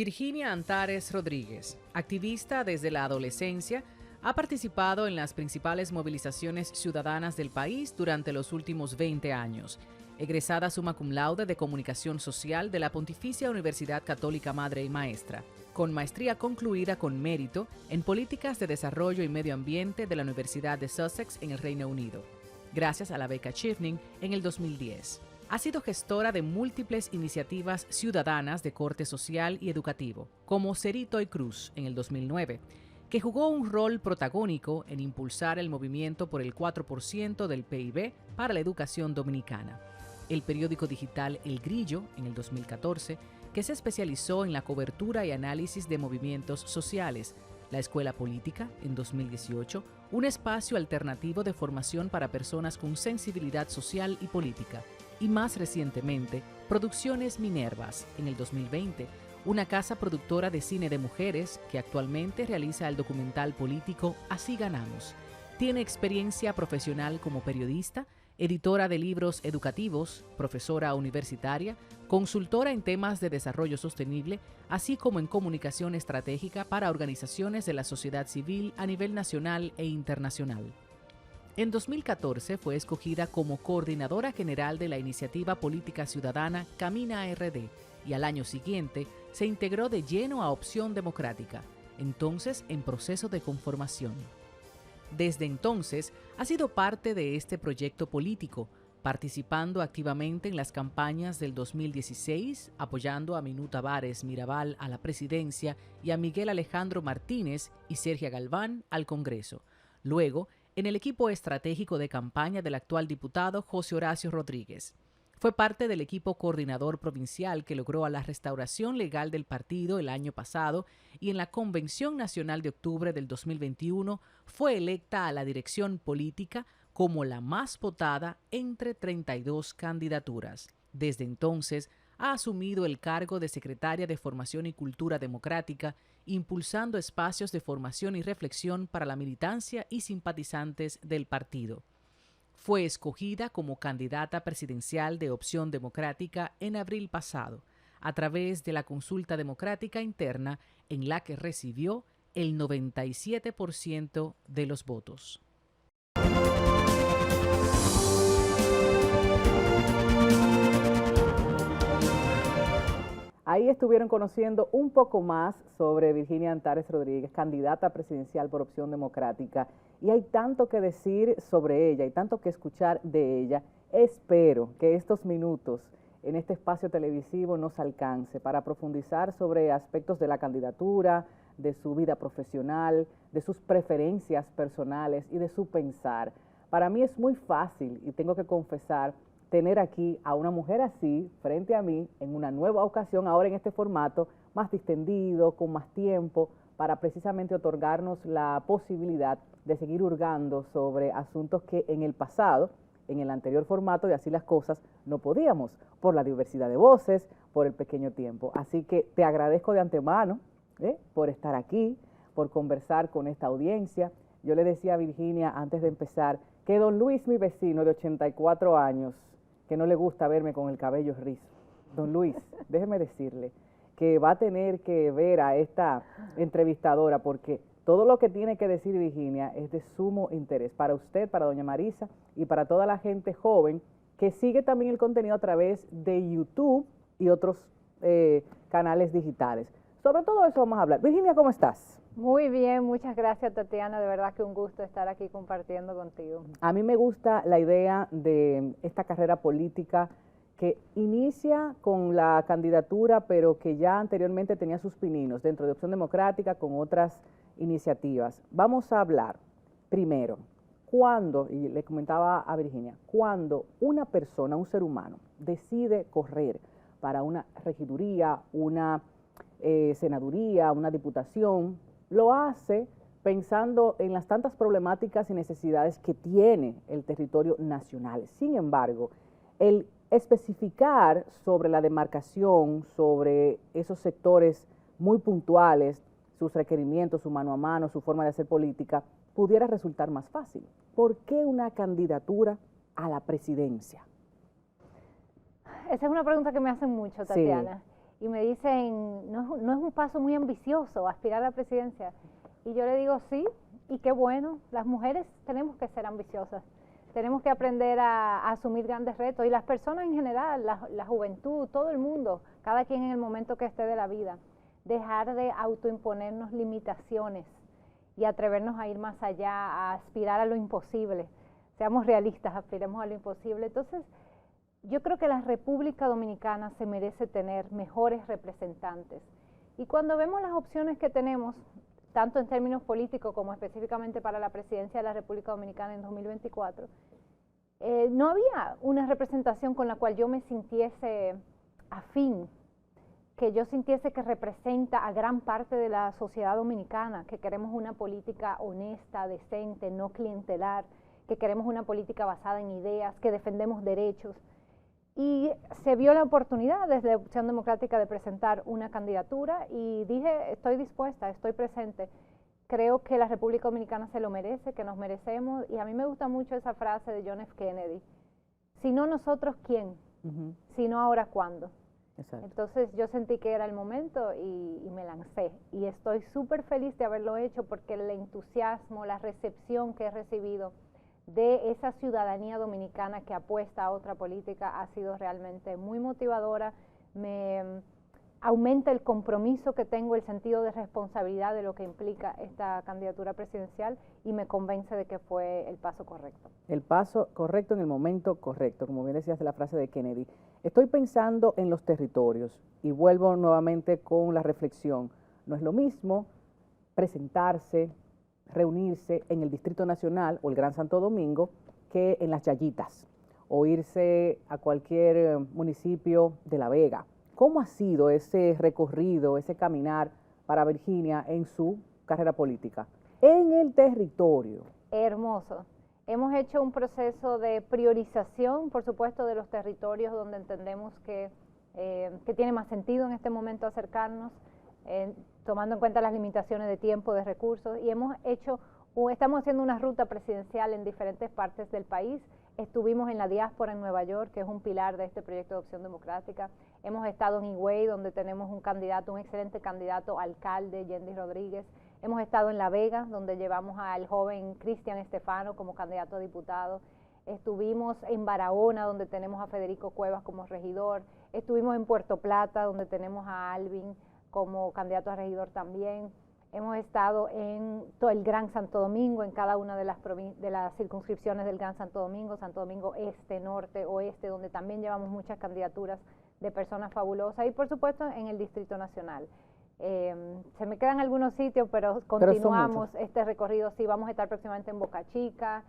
Virginia Antares Rodríguez, activista desde la adolescencia, ha participado en las principales movilizaciones ciudadanas del país durante los últimos 20 años. Egresada summa cum laude de Comunicación Social de la Pontificia Universidad Católica Madre y Maestra, con maestría concluida con mérito en Políticas de Desarrollo y Medio Ambiente de la Universidad de Sussex en el Reino Unido, gracias a la beca Chevening en el 2010. Ha sido gestora de múltiples iniciativas ciudadanas de corte social y educativo, como Cerito y Cruz en el 2009, que jugó un rol protagónico en impulsar el movimiento por el 4% del PIB para la educación dominicana. El periódico digital El Grillo en el 2014, que se especializó en la cobertura y análisis de movimientos sociales. La Escuela Política en 2018, un espacio alternativo de formación para personas con sensibilidad social y política. Y más recientemente, Producciones Minervas en el 2020, una casa productora de cine de mujeres que actualmente realiza el documental político Así Ganamos. Tiene experiencia profesional como periodista, editora de libros educativos, profesora universitaria, consultora en temas de desarrollo sostenible, así como en comunicación estratégica para organizaciones de la sociedad civil a nivel nacional e internacional. En 2014 fue escogida como coordinadora general de la iniciativa política ciudadana Camina RD y al año siguiente se integró de lleno a Opción Democrática, entonces en proceso de conformación. Desde entonces ha sido parte de este proyecto político, participando activamente en las campañas del 2016, apoyando a Minú Tavares Mirabal a la presidencia y a Miguel Alejandro Martínez y Sergia Galván al Congreso. Luego, en el equipo estratégico de campaña del actual diputado José Horacio Rodríguez. Fue parte del equipo coordinador provincial que logró la restauración legal del partido el año pasado y en la Convención Nacional de Octubre del 2021 fue electa a la dirección política como la más votada entre 32 candidaturas. Desde entonces, ha asumido el cargo de secretaria de Formación y Cultura Democrática, impulsando espacios de formación y reflexión para la militancia y simpatizantes del partido. Fue escogida como candidata presidencial de Opción Democrática en abril pasado, a través de la consulta democrática interna en la que recibió el 97% de los votos. Ahí estuvieron conociendo un poco más sobre Virginia Antares Rodríguez, candidata presidencial por Opción Democrática. Y hay tanto que decir sobre ella y tanto que escuchar de ella. Espero que estos minutos en este espacio televisivo nos alcance para profundizar sobre aspectos de la candidatura, de su vida profesional, de sus preferencias personales y de su pensar. Para mí es muy fácil, y tengo que confesar, tener aquí a una mujer así frente a mí en una nueva ocasión, ahora en este formato más distendido, con más tiempo, para precisamente otorgarnos la posibilidad de seguir hurgando sobre asuntos que en el pasado, en el anterior formato de Así las Cosas, no podíamos, por la diversidad de voces, por el pequeño tiempo. Así que te agradezco de antemano por estar aquí, por conversar con esta audiencia. Yo le decía a Virginia antes de empezar que don Luis, mi vecino de 84 años, que no le gusta verme con el cabello rizo. Don Luis, déjeme decirle que va a tener que ver a esta entrevistadora porque todo lo que tiene que decir Virginia es de sumo interés para usted, para doña Marisa y para toda la gente joven que sigue también el contenido a través de YouTube y otros canales digitales. Sobre todo eso vamos a hablar. Virginia, ¿cómo estás? Muy bien, muchas gracias, Tatiana, de verdad que un gusto estar aquí compartiendo contigo. A mí me gusta la idea de esta carrera política que inicia con la candidatura, pero que ya anteriormente tenía sus pininos dentro de Opción Democrática con otras iniciativas. Vamos a hablar primero, cuando, y le comentaba a Virginia, cuando una persona, un ser humano, decide correr para una regiduría, una senaduría, una diputación, lo hace pensando en las tantas problemáticas y necesidades que tiene el territorio nacional. Sin embargo, el especificar sobre la demarcación, sobre esos sectores muy puntuales, sus requerimientos, su mano a mano, su forma de hacer política, pudiera resultar más fácil. ¿Por qué una candidatura a la presidencia? Esa es una pregunta que me hacen mucho, Tatiana. Sí. y me dicen, no es un paso muy ambicioso aspirar a la presidencia. Y yo le digo, sí, y qué bueno, las mujeres tenemos que ser ambiciosas, tenemos que aprender a asumir grandes retos, y las personas en general, la juventud, todo el mundo, cada quien en el momento que esté de la vida, dejar de autoimponernos limitaciones y atrevernos a ir más allá, a aspirar a lo imposible. Seamos realistas, aspiremos a lo imposible. Entonces, yo creo que la República Dominicana se merece tener mejores representantes. Y cuando vemos las opciones que tenemos, tanto en términos políticos como específicamente para la presidencia de la República Dominicana en 2024, no había una representación con la cual yo me sintiese afín, que yo sintiese que representa a gran parte de la sociedad dominicana, que queremos una política honesta, decente, no clientelar, que queremos una política basada en ideas, que defendemos derechos. Y se vio la oportunidad desde Opción Democrática de presentar una candidatura y dije, estoy dispuesta, estoy presente. Creo que la República Dominicana se lo merece, que nos merecemos, y a mí me gusta mucho esa frase de John F. Kennedy, si no nosotros, ¿quién? Si no ahora, ¿cuándo? Exacto. Entonces yo sentí que era el momento y me lancé, y estoy súper feliz de haberlo hecho porque el entusiasmo, la recepción que he recibido de esa ciudadanía dominicana que apuesta a otra política ha sido realmente muy motivadora, me aumenta el compromiso que tengo, el sentido de responsabilidad de lo que implica esta candidatura presidencial, y me convence de que fue el paso correcto. El paso correcto en el momento correcto, como bien decías de la frase de Kennedy. Estoy pensando en los territorios y vuelvo nuevamente con la reflexión. No es lo mismo presentarse, reunirse en el Distrito Nacional o el Gran Santo Domingo que en las Yayitas o irse a cualquier municipio de La Vega. ¿Cómo ha sido ese recorrido, ese caminar para Virginia en su carrera política? En el territorio. Hermoso. Hemos hecho un proceso de priorización, por supuesto, de los territorios donde entendemos que tiene más sentido en este momento acercarnos, tomando en cuenta las limitaciones de tiempo, de recursos, y estamos haciendo una ruta presidencial en diferentes partes del país. Estuvimos en la diáspora en Nueva York, que es un pilar de este proyecto de Opción Democrática. Hemos estado en Higüey, donde tenemos un excelente candidato alcalde, Yendi Rodríguez. Hemos estado en La Vega, donde llevamos al joven Cristian Estefano como candidato a diputado. Estuvimos en Barahona, donde tenemos a Federico Cuevas como regidor. Estuvimos en Puerto Plata, donde tenemos a Alvin como candidato a regidor también. Hemos estado en todo el Gran Santo Domingo, en cada una de las circunscripciones del Gran Santo Domingo Este, Norte, Oeste, donde también llevamos muchas candidaturas de personas fabulosas, y por supuesto en el Distrito Nacional. Se me quedan algunos sitios, pero continuamos este recorrido. Sí, vamos a estar próximamente en Boca Chica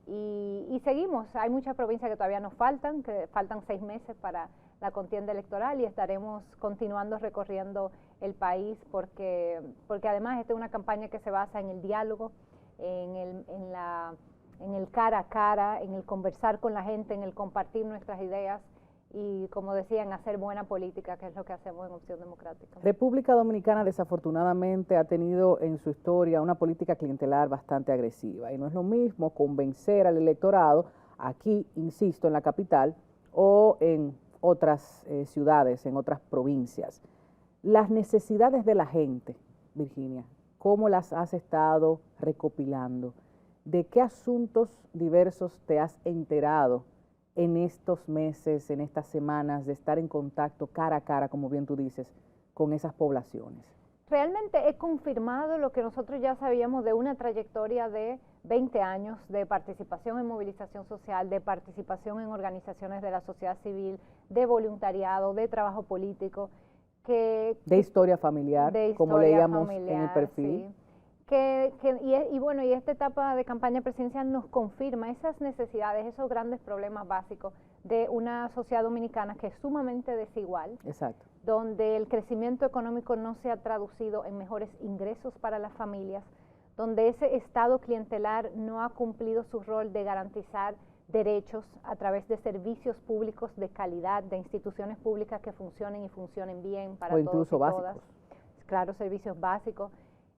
y seguimos. Hay muchas provincias que todavía nos faltan, que faltan 6 meses para la contienda electoral, y estaremos continuando recorriendo el país porque además esta es una campaña que se basa en el diálogo, en el cara a cara, en el conversar con la gente, en el compartir nuestras ideas y, como decía, en hacer buena política, que es lo que hacemos en Opción Democrática. República Dominicana desafortunadamente ha tenido en su historia una política clientelar bastante agresiva, y no es lo mismo convencer al electorado aquí, insisto, en la capital o en otras ciudades, en otras provincias. Las necesidades de la gente, Virginia, ¿cómo las has estado recopilando? ¿De qué asuntos diversos te has enterado en estos meses, en estas semanas, de estar en contacto cara a cara, como bien tú dices, con esas poblaciones? Realmente he confirmado lo que nosotros ya sabíamos de una trayectoria de 20 años de participación en movilización social, de participación en organizaciones de la sociedad civil, de voluntariado, de trabajo político. De historia familiar, como leíamos en el perfil. Sí. Y esta etapa de campaña presidencial nos confirma esas necesidades, esos grandes problemas básicos de una sociedad dominicana que es sumamente desigual. Exacto. Donde el crecimiento económico no se ha traducido en mejores ingresos para las familias, donde ese Estado clientelar no ha cumplido su rol de garantizar derechos a través de servicios públicos de calidad, de instituciones públicas que funcionen y funcionen bien para todos y todas. O incluso básicos. Claro, servicios básicos,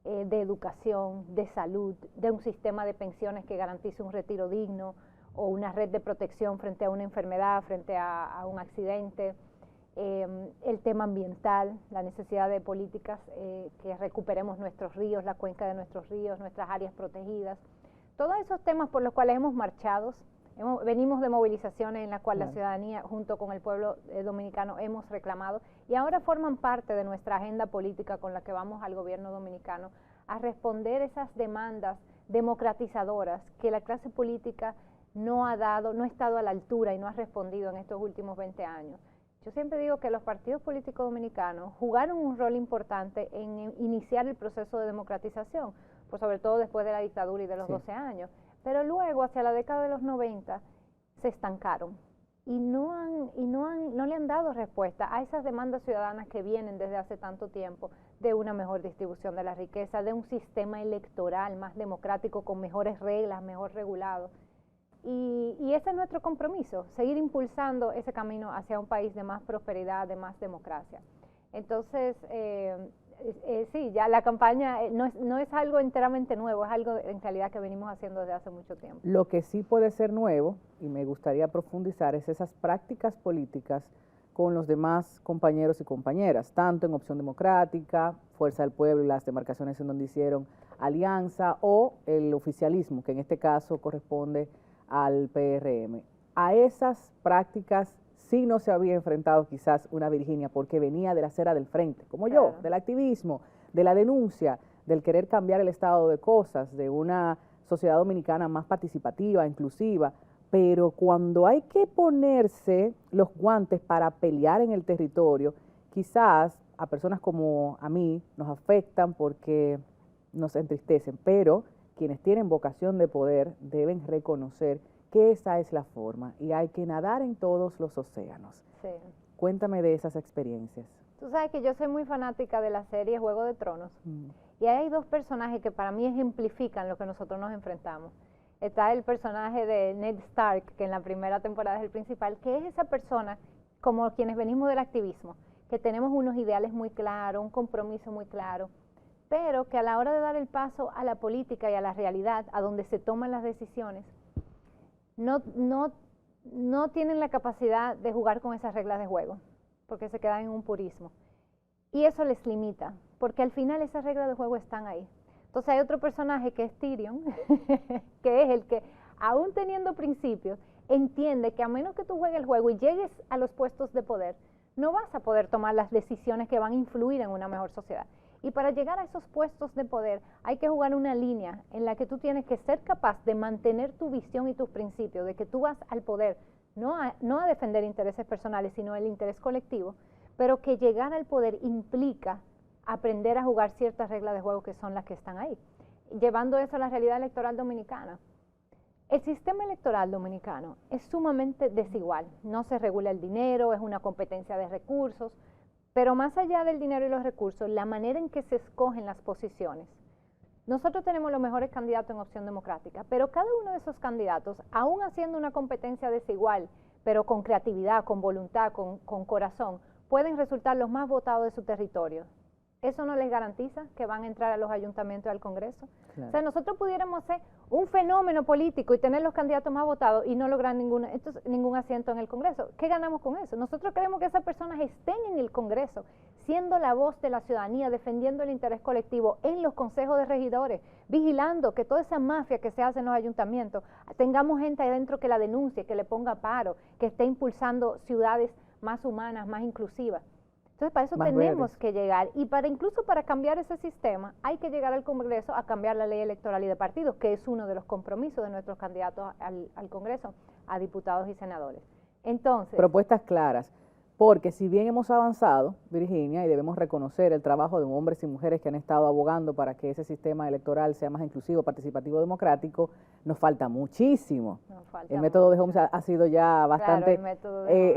de educación, de salud, de un sistema de pensiones que garantice un retiro digno o una red de protección frente a una enfermedad, frente a un accidente. el tema ambiental, la necesidad de políticas que recuperemos nuestros ríos, la cuenca de nuestros ríos, nuestras áreas protegidas. Todos esos temas por los cuales hemos marchado, venimos de movilizaciones en las cuales la ciudadanía junto con el pueblo dominicano hemos reclamado y ahora forman parte de nuestra agenda política con la que vamos al gobierno dominicano a responder esas demandas democratizadoras que la clase política no ha estado a la altura y no ha respondido en estos últimos 20 años. Yo siempre digo que los partidos políticos dominicanos jugaron un rol importante en iniciar el proceso de democratización, pues sobre todo después de la dictadura y de los 12 años, pero luego hacia la década de los 90 se estancaron y no le han dado respuesta a esas demandas ciudadanas que vienen desde hace tanto tiempo de una mejor distribución de la riqueza, de un sistema electoral más democrático con mejores reglas, mejor regulado. Y ese es nuestro compromiso, seguir impulsando ese camino hacia un país de más prosperidad, de más democracia. Entonces, sí, ya la campaña no es algo enteramente nuevo, es algo en realidad que venimos haciendo desde hace mucho tiempo. Lo que sí puede ser nuevo, y me gustaría profundizar, es esas prácticas políticas con los demás compañeros y compañeras, tanto en Opción Democrática, Fuerza del Pueblo y las demarcaciones en donde hicieron alianza, o el oficialismo, que en este caso corresponde al PRM. A esas prácticas sí no se había enfrentado quizás una Virginia porque venía de la acera del frente, como yo, del activismo, de la denuncia, del querer cambiar el estado de cosas, de una sociedad dominicana más participativa, inclusiva, pero cuando hay que ponerse los guantes para pelear en el territorio, quizás a personas como a mí nos afectan porque nos entristecen, pero quienes tienen vocación de poder deben reconocer que esa es la forma y hay que nadar en todos los océanos. Sí. Cuéntame de esas experiencias. Tú sabes que yo soy muy fanática de la serie Juego de Tronos y hay dos personajes que para mí ejemplifican lo que nosotros nos enfrentamos. Está el personaje de Ned Stark, que en la primera temporada es el principal, que es esa persona, como quienes venimos del activismo, que tenemos unos ideales muy claros, un compromiso muy claro, pero que a la hora de dar el paso a la política y a la realidad, a donde se toman las decisiones, no tienen la capacidad de jugar con esas reglas de juego, porque se quedan en un purismo. Y eso les limita, porque al final esas reglas de juego están ahí. Entonces hay otro personaje que es Tyrion, que es el que, aún teniendo principios, entiende que a menos que tú juegues el juego y llegues a los puestos de poder, no vas a poder tomar las decisiones que van a influir en una mejor sociedad. Y para llegar a esos puestos de poder hay que jugar una línea en la que tú tienes que ser capaz de mantener tu visión y tus principios, de que tú vas al poder, no a defender intereses personales, sino el interés colectivo, pero que llegar al poder implica aprender a jugar ciertas reglas de juego que son las que están ahí. Llevando eso a la realidad electoral dominicana. El sistema electoral dominicano es sumamente desigual, no se regula el dinero, es una competencia de recursos, pero más allá del dinero y los recursos, la manera en que se escogen las posiciones. Nosotros tenemos los mejores candidatos en Opción Democrática, pero cada uno de esos candidatos, aún haciendo una competencia desigual, pero con creatividad, con voluntad, con corazón, pueden resultar los más votados de su territorio. ¿Eso no les garantiza que van a entrar a los ayuntamientos y al Congreso? Claro. O sea, nosotros pudiéramos ser un fenómeno político y tener los candidatos más votados y no lograr ningún asiento en el Congreso. ¿Qué ganamos con eso? Nosotros queremos que esas personas estén en el Congreso, siendo la voz de la ciudadanía, defendiendo el interés colectivo en los consejos de regidores, vigilando que toda esa mafia que se hace en los ayuntamientos, tengamos gente ahí dentro que la denuncie, que le ponga paro, que esté impulsando ciudades más humanas, más inclusivas. Entonces, para eso tenemos que llegar, y incluso para cambiar ese sistema, hay que llegar al Congreso a cambiar la ley electoral y de partidos, que es uno de los compromisos de nuestros candidatos al Congreso, a diputados y senadores. Entonces, propuestas claras, porque si bien hemos avanzado, Virginia, y debemos reconocer el trabajo de hombres y mujeres que han estado abogando para que ese sistema electoral sea más inclusivo, participativo, democrático, nos falta muchísimo. El método de Homs ha sido ya bastante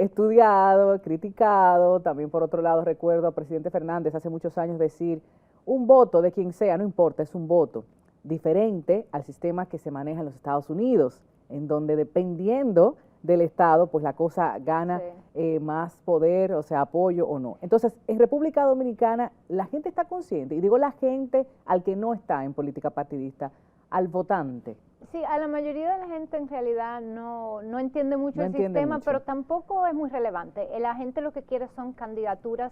estudiado, criticado. También, por otro lado, recuerdo al presidente Fernández hace muchos años decir, un voto de quien sea, no importa, es un voto, diferente al sistema que se maneja en los Estados Unidos, en donde dependiendo del Estado, pues la cosa gana más poder, o sea, apoyo o no. Entonces, en República Dominicana, la gente está consciente, y digo la gente al que no está en política partidista, al votante. Sí, a la mayoría de la gente en realidad no entiende mucho No el entiende sistema, mucho. pero tampoco es muy relevante. La gente lo que quiere son candidaturas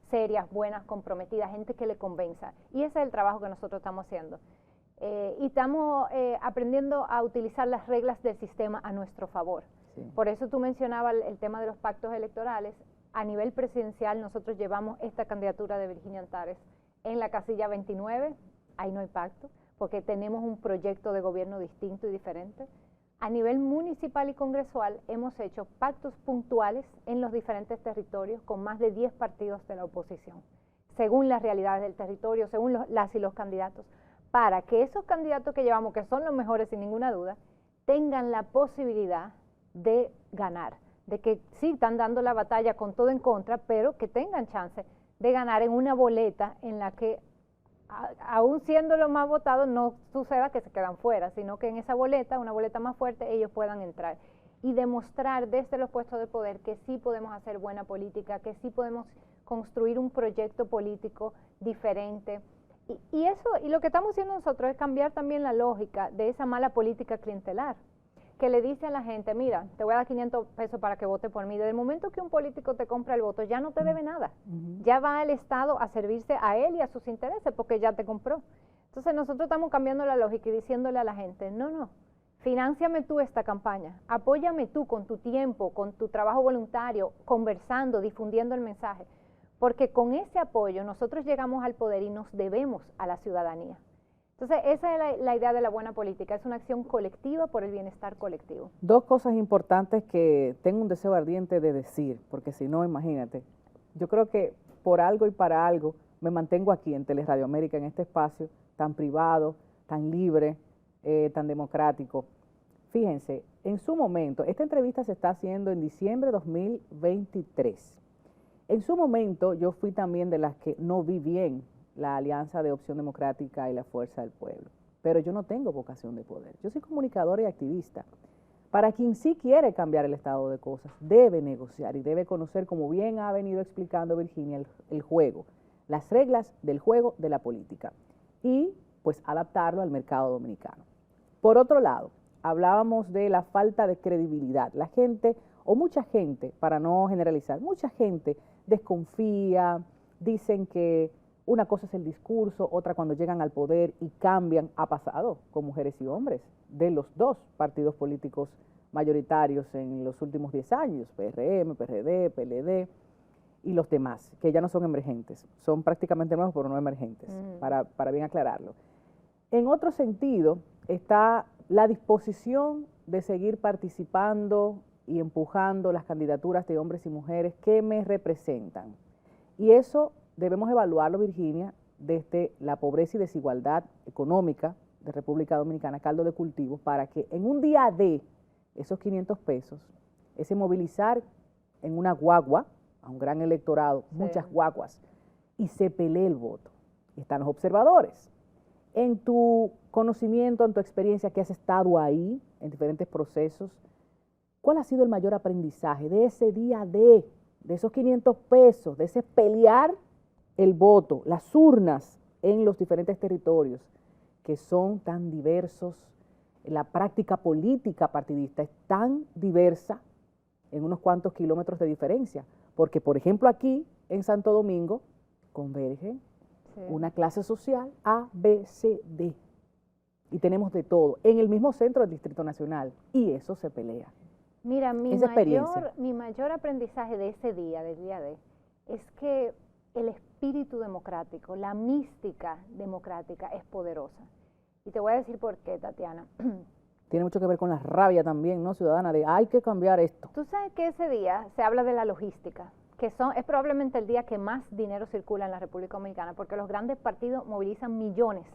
serias, buenas, comprometidas, gente que le convenza. Y ese es el trabajo que nosotros estamos haciendo. Y estamos aprendiendo a utilizar las reglas del sistema a nuestro favor. Sí. Por eso tú mencionabas el tema de los pactos electorales. A nivel presidencial nosotros llevamos esta candidatura de Virginia Antares en la casilla 29, ahí no hay pacto, porque tenemos un proyecto de gobierno distinto y diferente. A nivel municipal y congresual hemos hecho pactos puntuales en los diferentes territorios con más de 10 partidos de la oposición, según las realidades del territorio, según las y los candidatos, para que esos candidatos que llevamos, que son los mejores sin ninguna duda, tengan la posibilidad de ganar, de que sí están dando la batalla con todo en contra, pero que tengan chance de ganar en una boleta en la que aún siendo los más votados, no suceda que se quedan fuera, sino que en esa boleta, una boleta más fuerte, ellos puedan entrar y demostrar desde los puestos de poder que sí podemos hacer buena política, que sí podemos construir un proyecto político diferente. Y lo que estamos haciendo nosotros es cambiar también la lógica de esa mala política clientelar, que le dice a la gente, mira, te voy a dar 500 pesos para que vote por mí. Desde el momento que un político te compra el voto, ya no te debe nada. Ya va el Estado a servirse a él y a sus intereses porque ya te compró. Entonces nosotros estamos cambiando la lógica y diciéndole a la gente, no, finánciame tú esta campaña, apóyame tú con tu tiempo, con tu trabajo voluntario, conversando, difundiendo el mensaje. Porque con ese apoyo nosotros llegamos al poder y nos debemos a la ciudadanía. Entonces, esa es la idea de la buena política, es una acción colectiva por el bienestar colectivo. Dos cosas importantes que tengo un deseo ardiente de decir, porque si no, imagínate, yo creo que por algo y para algo me mantengo aquí en Teleradio América, en este espacio tan privado, tan libre, tan democrático. Fíjense, en su momento, esta entrevista se está haciendo en diciembre de 2023. En su momento, yo fui también de las que no vi bien la alianza de Opción Democrática y la Fuerza del Pueblo. Pero yo no tengo vocación de poder. Yo soy comunicadora y activista. Para quien sí quiere cambiar el estado de cosas, debe negociar y debe conocer, como bien ha venido explicando Virginia, el juego, las reglas del juego de la política y pues adaptarlo al mercado dominicano. Por otro lado, hablábamos de la falta de credibilidad. La gente, o mucha gente, para no generalizar, mucha gente desconfía, dicen que una cosa es el discurso, otra cuando llegan al poder y cambian. Ha pasado con mujeres y hombres de los dos partidos políticos mayoritarios en los últimos 10 años, PRM, PRD, PLD y los demás, que ya no son emergentes, son prácticamente nuevos pero no emergentes, para bien aclararlo. En otro sentido está la disposición de seguir participando y empujando las candidaturas de hombres y mujeres que me representan. Y eso debemos evaluarlo, Virginia, desde la pobreza y desigualdad económica de República Dominicana, caldo de cultivo, para que en un día de esos 500 pesos, ese movilizar en una guagua, a un gran electorado, muchas guaguas, y se pelee el voto. Y están los observadores. En tu conocimiento, en tu experiencia, que has estado ahí, en diferentes procesos, ¿cuál ha sido el mayor aprendizaje de ese día de esos 500 pesos, de ese pelear el voto, las urnas en los diferentes territorios que son tan diversos? La práctica política partidista es tan diversa en unos cuantos kilómetros de diferencia, porque por ejemplo aquí en Santo Domingo convergen una clase social A, B, C, D y tenemos de todo en el mismo centro del Distrito Nacional y eso se pelea. Mira, mi mayor aprendizaje de ese día, del día D, es que el espíritu democrático, la mística democrática es poderosa. Y te voy a decir por qué, Tatiana. Tiene mucho que ver con la rabia también, ¿no, ciudadana? De hay que cambiar esto. Tú sabes que ese día se habla de la logística, que es probablemente el día que más dinero circula en la República Dominicana, porque los grandes partidos movilizan millones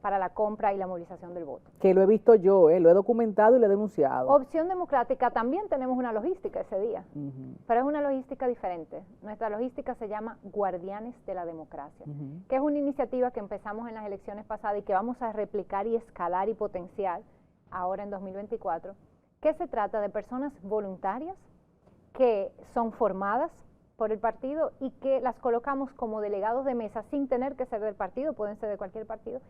para la compra y la movilización del voto. Que lo he visto yo, lo he documentado y lo he denunciado. Opción Democrática también tenemos una logística ese día, pero es una logística diferente. Nuestra logística se llama Guardianes de la Democracia, que es una iniciativa que empezamos en las elecciones pasadas y que vamos a replicar y escalar y potenciar ahora en 2024, que se trata de personas voluntarias que son formadas por el partido y que las colocamos como delegados de mesa sin tener que ser del partido, pueden ser de cualquier partido,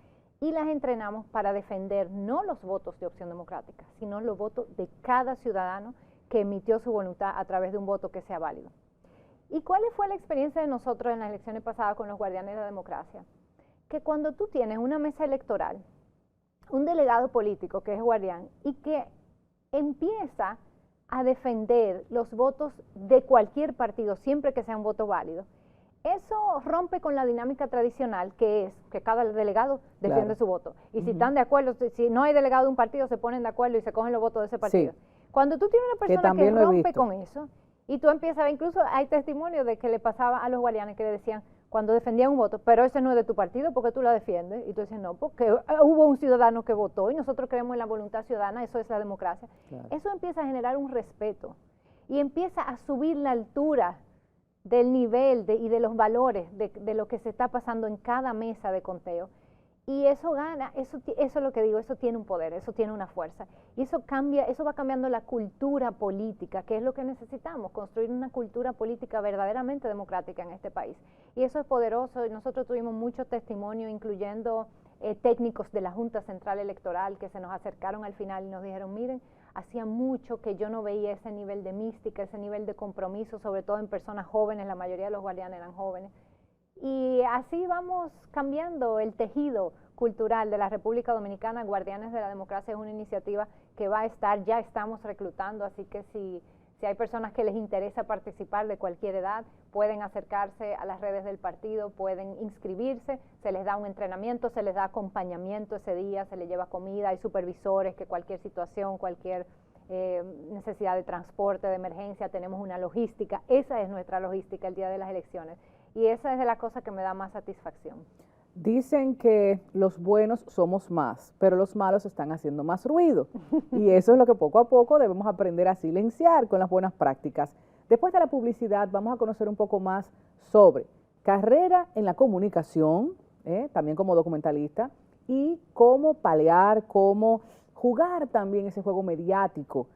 y las entrenamos para defender no los votos de Opción Democrática, sino los votos de cada ciudadano que emitió su voluntad a través de un voto que sea válido. ¿Y cuál fue la experiencia de nosotros en las elecciones pasadas con los guardianes de la democracia? Que cuando tú tienes una mesa electoral, un delegado político que es guardián y que empieza a defender los votos de cualquier partido, siempre que sea un voto válido, eso rompe con la dinámica tradicional, que es que cada delegado defiende su voto. Y si están de acuerdo, si no hay delegado de un partido, se ponen de acuerdo y se cogen los votos de ese partido. Sí. Cuando tú tienes una persona que rompe con eso, y tú empiezas a ver, incluso hay testimonios de que le pasaba a los guardianes que le decían, cuando defendían un voto, pero ese no es de tu partido, ¿por qué tú la defiendes? Y tú dices, no, porque hubo un ciudadano que votó y nosotros creemos en la voluntad ciudadana, eso es la democracia. Claro. Eso empieza a generar un respeto y empieza a subir la altura del nivel y de los valores de lo que se está pasando en cada mesa de conteo. Y eso gana, eso es lo que digo, eso tiene un poder, eso tiene una fuerza. Y eso va cambiando la cultura política, que es lo que necesitamos, construir una cultura política verdaderamente democrática en este país. Y eso es poderoso. Nosotros tuvimos mucho testimonio, incluyendo técnicos de la Junta Central Electoral, que se nos acercaron al final y nos dijeron, miren, hacía mucho que yo no veía ese nivel de mística, ese nivel de compromiso, sobre todo en personas jóvenes, la mayoría de los guardianes eran jóvenes. Y así vamos cambiando el tejido cultural de la República Dominicana. Guardianes de la Democracia es una iniciativa que va a estar, ya estamos reclutando, así que si hay personas que les interesa participar de cualquier edad, pueden acercarse a las redes del partido, pueden inscribirse, se les da un entrenamiento, se les da acompañamiento ese día, se les lleva comida, hay supervisores que cualquier situación, cualquier necesidad de transporte, de emergencia, tenemos una logística, esa es nuestra logística el día de las elecciones. Y esa es de las cosas que me da más satisfacción. Dicen que los buenos somos más, pero los malos están haciendo más ruido. Y eso es lo que poco a poco debemos aprender a silenciar con las buenas prácticas. Después de la publicidad vamos a conocer un poco más sobre carrera en la comunicación, también como documentalista, y cómo palear, cómo jugar también ese juego mediático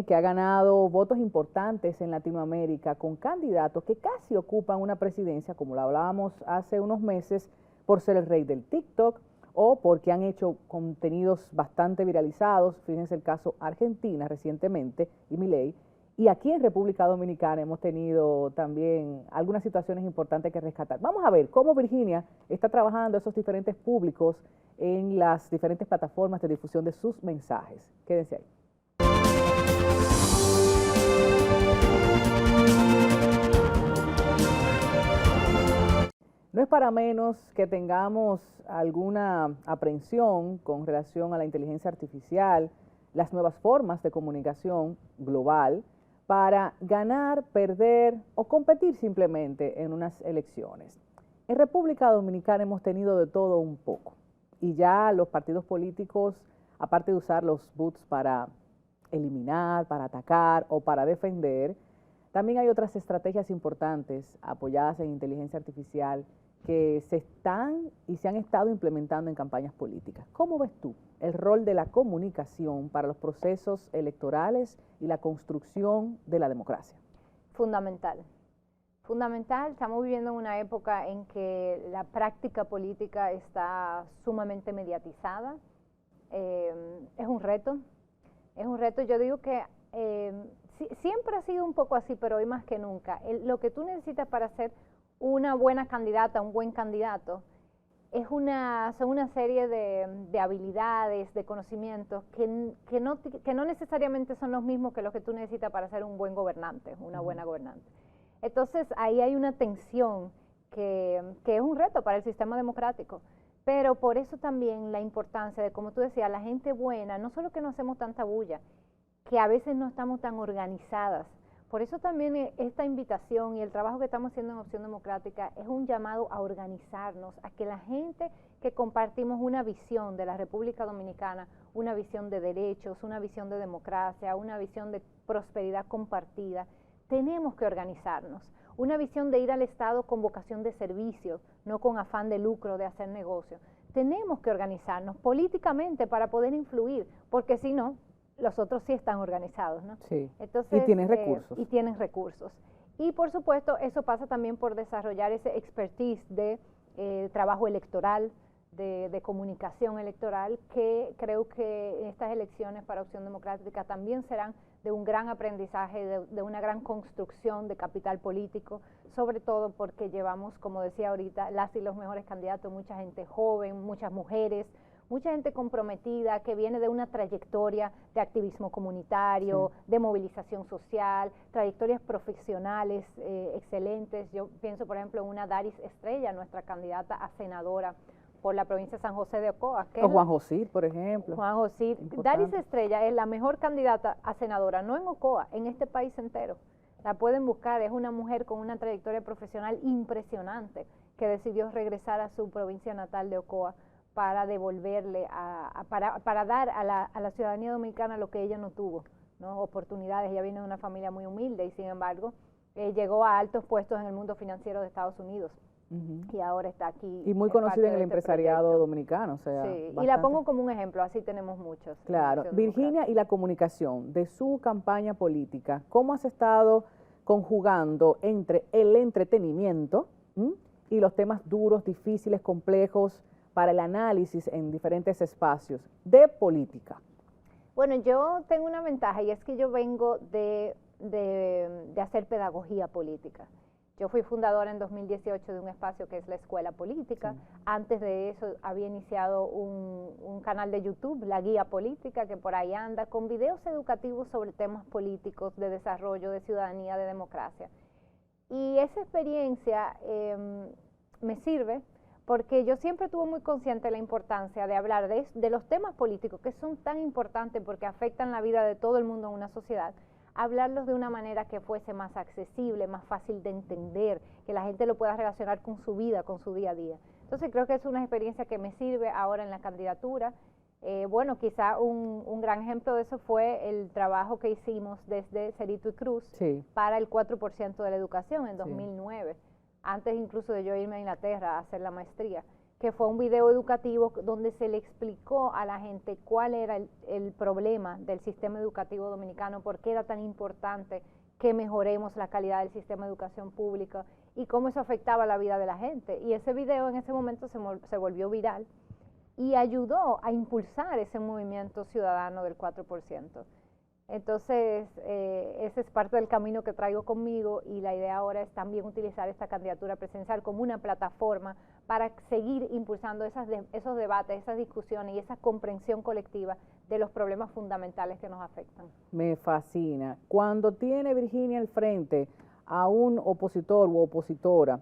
que ha ganado votos importantes en Latinoamérica con candidatos que casi ocupan una presidencia, como lo hablábamos hace unos meses, por ser el rey del TikTok o porque han hecho contenidos bastante viralizados. Fíjense el caso Argentina recientemente y Milei. Y aquí en República Dominicana hemos tenido también algunas situaciones importantes que rescatar. Vamos a ver cómo Virginia está trabajando esos diferentes públicos en las diferentes plataformas de difusión de sus mensajes. Quédense ahí. No es para menos que tengamos alguna aprensión con relación a la inteligencia artificial, las nuevas formas de comunicación global para ganar, perder o competir simplemente en unas elecciones. En República Dominicana hemos tenido de todo un poco y ya los partidos políticos, aparte de usar los bots para eliminar, para atacar o para defender, también hay otras estrategias importantes apoyadas en inteligencia artificial que se han estado implementando en campañas políticas. ¿Cómo ves tú el rol de la comunicación para los procesos electorales y la construcción de la democracia? Fundamental. Fundamental. Estamos viviendo en una época en que la práctica política está sumamente mediatizada. Es un reto. Es un reto. Yo digo que siempre ha sido un poco así, pero hoy más que nunca. Lo que tú necesitas para ser una buena candidata, un buen candidato, son una serie de habilidades, de conocimientos que no necesariamente son los mismos que los que tú necesitas para ser un buen gobernante, una buena gobernante. Entonces ahí hay una tensión que es un reto para el sistema democrático, pero por eso también la importancia de, como tú decías, la gente buena, no solo que no hacemos tanta bulla, que a veces no estamos tan organizadas. Por eso también esta invitación y el trabajo que estamos haciendo en Opción Democrática es un llamado a organizarnos, a que la gente que compartimos una visión de la República Dominicana, una visión de derechos, una visión de democracia, una visión de prosperidad compartida, tenemos que organizarnos. Una visión de ir al Estado con vocación de servicio, no con afán de lucro, de hacer negocio. Tenemos que organizarnos políticamente para poder influir, porque si no, los otros sí están organizados, ¿no? Sí. Entonces, y tienen recursos. Y tienen recursos. Y por supuesto, eso pasa también por desarrollar ese expertise de trabajo electoral, de comunicación electoral, que creo que estas elecciones para Opción Democrática también serán de un gran aprendizaje, de una gran construcción de capital político, sobre todo porque llevamos, como decía ahorita, las y los mejores candidatos, mucha gente joven, muchas mujeres, mucha gente comprometida que viene de una trayectoria de activismo comunitario, sí, de movilización social, trayectorias profesionales excelentes. Yo pienso, por ejemplo, en una Daris Estrella, nuestra candidata a senadora por la provincia de San José de Ocoa. O Juan José, por ejemplo. Juan José. Daris Estrella es la mejor candidata a senadora, no en Ocoa, en este país entero. La pueden buscar, es una mujer con una trayectoria profesional impresionante que decidió regresar a su provincia natal de Ocoa para devolverle, para dar a la ciudadanía dominicana lo que ella no tuvo, ¿no? Oportunidades. Ella viene de una familia muy humilde y sin embargo llegó a altos puestos en el mundo financiero de Estados Unidos. Y ahora está aquí. Y muy conocida en el empresariado dominicano. O sea, sí, bastante. Y la pongo como un ejemplo, así tenemos muchos. Claro. Virginia, y la comunicación de su campaña política, ¿cómo has estado conjugando entre el entretenimiento y los temas duros, difíciles, complejos para el análisis en diferentes espacios de política? Bueno, yo tengo una ventaja y es que yo vengo de hacer pedagogía política. Yo fui fundadora en 2018 de un espacio que es la Escuela Política. Sí. Antes de eso había iniciado un canal de YouTube, La Guía Política, que por ahí anda, con videos educativos sobre temas políticos, de desarrollo, de ciudadanía, de democracia. Y esa experiencia me sirve porque yo siempre estuve muy consciente de la importancia de hablar de los temas políticos que son tan importantes porque afectan la vida de todo el mundo en una sociedad, hablarlos de una manera que fuese más accesible, más fácil de entender, que la gente lo pueda relacionar con su vida, con su día a día. Entonces creo que es una experiencia que me sirve ahora en la candidatura. Bueno, quizá un gran ejemplo de eso fue el trabajo que hicimos desde Cerrito y Cruz, sí, para el 4% de la educación en 2009, sí, antes incluso de yo irme a Inglaterra a hacer la maestría, que fue un video educativo donde se le explicó a la gente cuál era el problema del sistema educativo dominicano, por qué era tan importante que mejoremos la calidad del sistema de educación pública y cómo eso afectaba la vida de la gente. Y ese video en ese momento se volvió viral y ayudó a impulsar ese movimiento ciudadano del 4%. Entonces, ese es parte del camino que traigo conmigo y la idea ahora es también utilizar esta candidatura presidencial como una plataforma para seguir impulsando esos debates, esas discusiones y esa comprensión colectiva de los problemas fundamentales que nos afectan. Me fascina. Cuando tiene Virginia al frente a un opositor u opositora,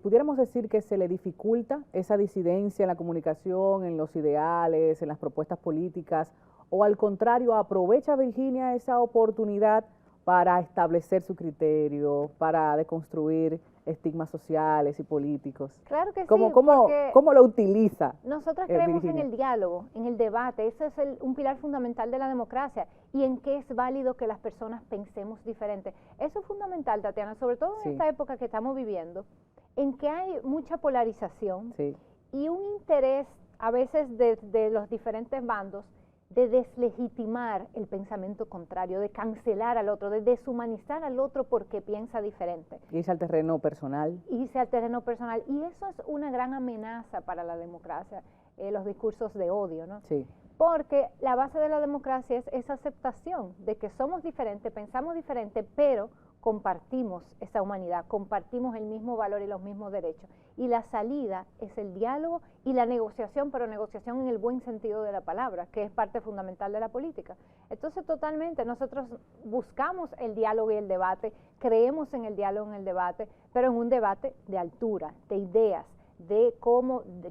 pudiéramos decir que se le dificulta esa disidencia en la comunicación, en los ideales, en las propuestas políticas, o al contrario, aprovecha Virginia esa oportunidad para establecer su criterio, para deconstruir estigmas sociales y políticos. Claro que sí. ¿Cómo lo utiliza? Nosotros creemos Virginia? En el diálogo, en el debate. Eso es un pilar fundamental de la democracia y en que es válido que las personas pensemos diferente. Eso es fundamental, Tatiana, sobre todo en esta época que estamos viviendo, en que hay mucha polarización y un interés a veces de los diferentes bandos de deslegitimar el pensamiento contrario, de cancelar al otro, de deshumanizar al otro porque piensa diferente. Irse al terreno personal. Irse al terreno personal. Y eso es una gran amenaza para la democracia, los discursos de odio, ¿no? Sí. Porque la base de la democracia es esa aceptación de que somos diferentes, pensamos diferente, pero compartimos esa humanidad, compartimos el mismo valor y los mismos derechos. Y la salida es el diálogo y la negociación, pero negociación en el buen sentido de la palabra, que es parte fundamental de la política. Entonces, totalmente, nosotros buscamos el diálogo y el debate, creemos en el diálogo y en el debate, pero en un debate de altura, de ideas, de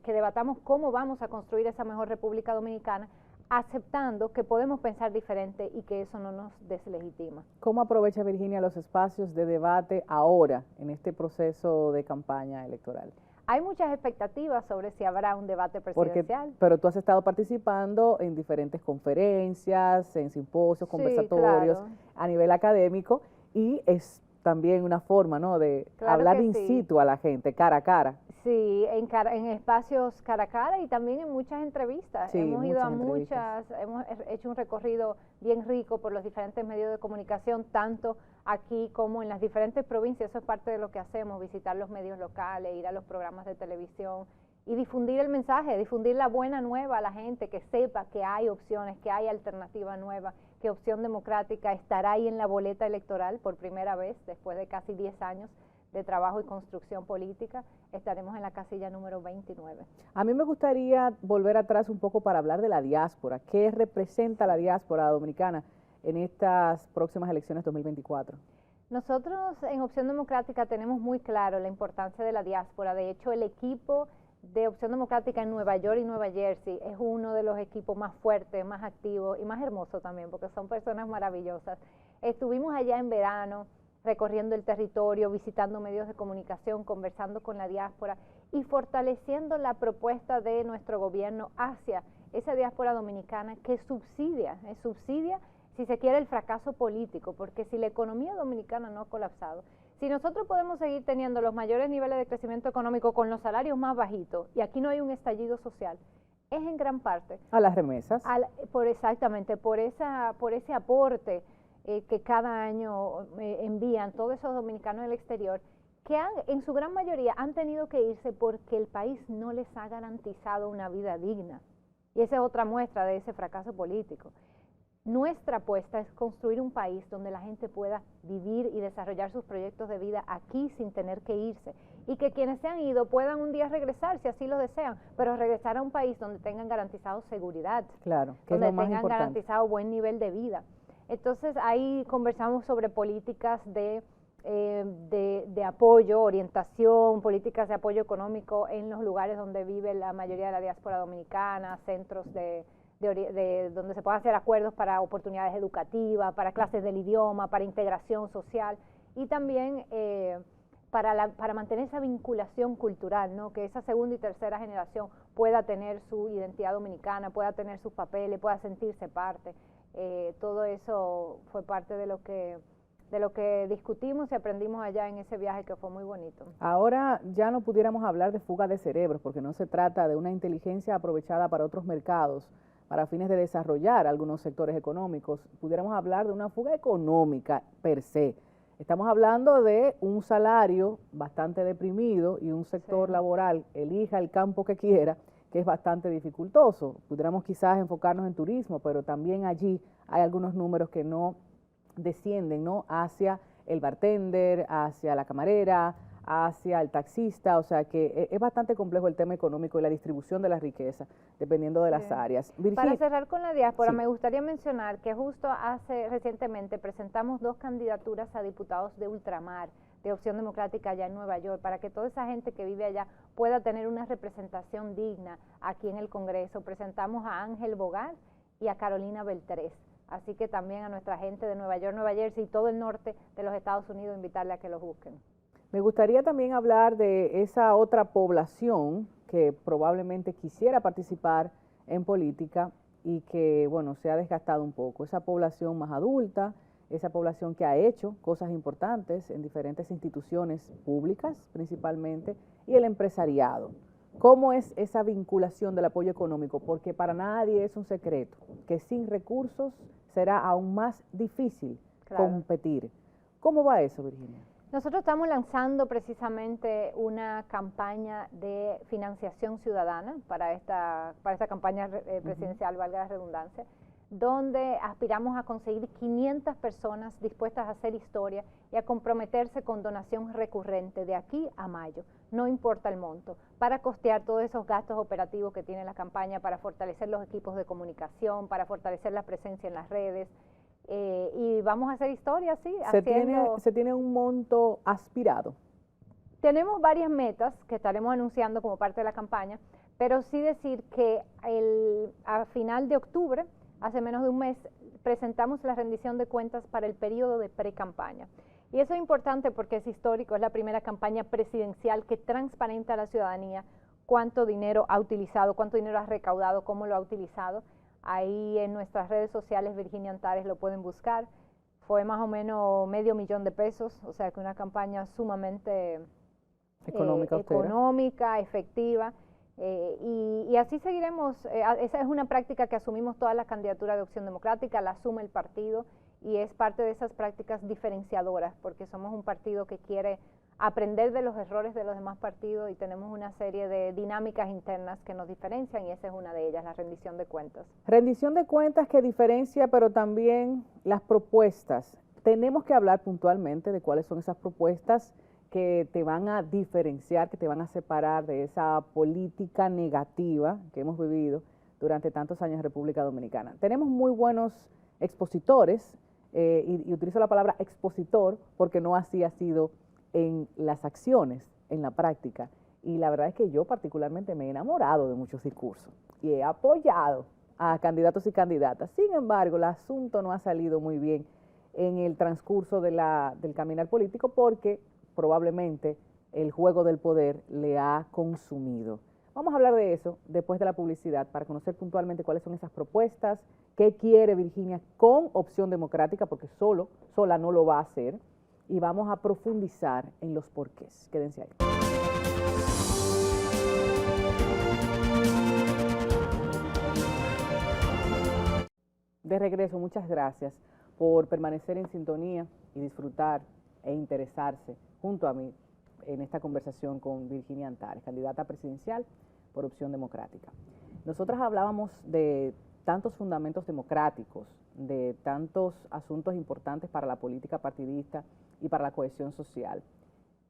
que debatamos cómo vamos a construir esa mejor República Dominicana, aceptando que podemos pensar diferente y que eso no nos deslegitima. ¿Cómo aprovecha Virginia los espacios de debate ahora en este proceso de campaña electoral? Hay muchas expectativas sobre si habrá un debate presidencial. Pero tú has estado participando en diferentes conferencias, en simposios, conversatorios, claro, a nivel académico, y es también una forma, ¿no?, de hablar in situ a la gente, cara a cara. Sí, en espacios cara a cara y también en muchas entrevistas. Hemos ido a muchas, hemos hecho un recorrido bien rico por los diferentes medios de comunicación, tanto aquí como en las diferentes provincias. Eso es parte de lo que hacemos, visitar los medios locales, ir a los programas de televisión y difundir el mensaje, difundir la buena nueva a la gente, que sepa que hay opciones, que hay alternativa nueva, que Opción Democrática estará ahí en la boleta electoral por primera vez después de casi 10 años de trabajo y construcción política. Estaremos en la casilla número 29. A mí me gustaría volver atrás un poco para hablar de la diáspora. ¿Qué representa la diáspora dominicana en estas próximas elecciones 2024? Nosotros en Opción Democrática tenemos muy claro la importancia de la diáspora. De hecho, el equipo de Opción Democrática en Nueva York y Nueva Jersey es uno de los equipos más fuertes, más activos y más hermosos también, porque son personas maravillosas. Estuvimos allá en verano recorriendo el territorio, visitando medios de comunicación, conversando con la diáspora y fortaleciendo la propuesta de nuestro gobierno hacia esa diáspora dominicana que subsidia, si se quiere, el fracaso político, porque si la economía dominicana no ha colapsado, si nosotros podemos seguir teniendo los mayores niveles de crecimiento económico con los salarios más bajitos, y aquí no hay un estallido social, es en gran parte a las remesas. Exactamente, por ese aporte que cada año envían todos esos dominicanos del exterior, que en su gran mayoría han tenido que irse porque el país no les ha garantizado una vida digna. Y esa es otra muestra de ese fracaso político. Nuestra apuesta es construir un país donde la gente pueda vivir y desarrollar sus proyectos de vida aquí sin tener que irse, y que quienes se han ido puedan un día regresar si así lo desean, pero regresar a un país donde tengan garantizado seguridad, claro, que donde es lo más tengan importante, garantizado buen nivel de vida. Entonces ahí conversamos sobre políticas de apoyo, orientación, políticas de apoyo económico en los lugares donde vive la mayoría de la diáspora dominicana, centros de donde se puedan hacer acuerdos para oportunidades educativas, para clases del idioma, para integración social, y también para mantener esa vinculación cultural, ¿no? Que esa segunda y tercera generación pueda tener su identidad dominicana, pueda tener sus papeles, pueda sentirse parte. Todo eso fue parte de lo que discutimos y aprendimos allá en ese viaje, que fue muy bonito. Ahora ya no pudiéramos hablar de fuga de cerebros, porque no se trata de una inteligencia aprovechada para otros mercados, para fines de desarrollar algunos sectores económicos. Pudiéramos hablar de una fuga económica per se. Estamos hablando de un salario bastante deprimido y un sector laboral, elija el campo que quiera, que es bastante dificultoso. Pudiéramos quizás enfocarnos en turismo, pero también allí hay algunos números que no descienden, ¿no?, hacia el bartender, hacia la camarera, hacia el taxista, o sea que es bastante complejo el tema económico y la distribución de la riqueza, dependiendo de las áreas. Virginia, para cerrar con la diáspora, me gustaría mencionar que justo recientemente presentamos 2 candidaturas a diputados de ultramar, de Opción Democrática allá en Nueva York, para que toda esa gente que vive allá pueda tener una representación digna aquí en el Congreso. Presentamos a Ángel Bogar y a Carolina Beltrés. Así que también a nuestra gente de Nueva York, Nueva Jersey y todo el norte de los Estados Unidos, invitarle a que los busquen. Me gustaría también hablar de esa otra población que probablemente quisiera participar en política y que, bueno, se ha desgastado un poco. Esa población más adulta, esa población que ha hecho cosas importantes en diferentes instituciones públicas principalmente, y el empresariado. ¿Cómo es esa vinculación del apoyo económico? Porque para nadie es un secreto que sin recursos será aún más difícil competir. ¿Cómo va eso, Virginia? Nosotros estamos lanzando precisamente una campaña de financiación ciudadana para esta campaña presidencial, valga la redundancia, donde aspiramos a conseguir 500 personas dispuestas a hacer historia y a comprometerse con donación recurrente de aquí a mayo, no importa el monto, para costear todos esos gastos operativos que tiene la campaña, para fortalecer los equipos de comunicación, para fortalecer la presencia en las redes. Y vamos a hacer historia, sí. ¿Se tiene un monto aspirado? Tenemos varias metas que estaremos anunciando como parte de la campaña, pero sí decir que a final de octubre, hace menos de un mes, presentamos la rendición de cuentas para el periodo de pre-campaña. Y eso es importante porque es histórico, es la primera campaña presidencial que transparenta a la ciudadanía cuánto dinero ha utilizado, cuánto dinero ha recaudado, cómo lo ha utilizado. Ahí en nuestras redes sociales, Virginia Antares, lo pueden buscar. Fue más o menos $500,000 de pesos, o sea que una campaña sumamente económica, efectiva. Y así seguiremos. Esa es una práctica que asumimos todas las candidaturas de Opción Democrática, la asume el partido y es parte de esas prácticas diferenciadoras, porque somos un partido que quiere aprender de los errores de los demás partidos y tenemos una serie de dinámicas internas que nos diferencian y esa es una de ellas, la rendición de cuentas. Rendición de cuentas que diferencia, pero también las propuestas. Tenemos que hablar puntualmente de cuáles son esas propuestas que te van a diferenciar, que te van a separar de esa política negativa que hemos vivido durante tantos años en República Dominicana. Tenemos muy buenos expositores, y utilizo la palabra expositor porque no así ha sido en las acciones, en la práctica. Y la verdad es que yo particularmente me he enamorado de muchos discursos y he apoyado a candidatos y candidatas. Sin embargo, el asunto no ha salido muy bien en el transcurso del caminar político porque probablemente el juego del poder le ha consumido. Vamos a hablar de eso después de la publicidad para conocer puntualmente cuáles son esas propuestas, qué quiere Virginia con Opción Democrática, porque sola no lo va a hacer, y vamos a profundizar en los porqués. Quédense ahí. De regreso, muchas gracias por permanecer en sintonía y disfrutar e interesarse junto a mí en esta conversación con Virginia Antares, candidata presidencial por Opción Democrática. Nosotras hablábamos de tantos fundamentos democráticos, de tantos asuntos importantes para la política partidista y para la cohesión social.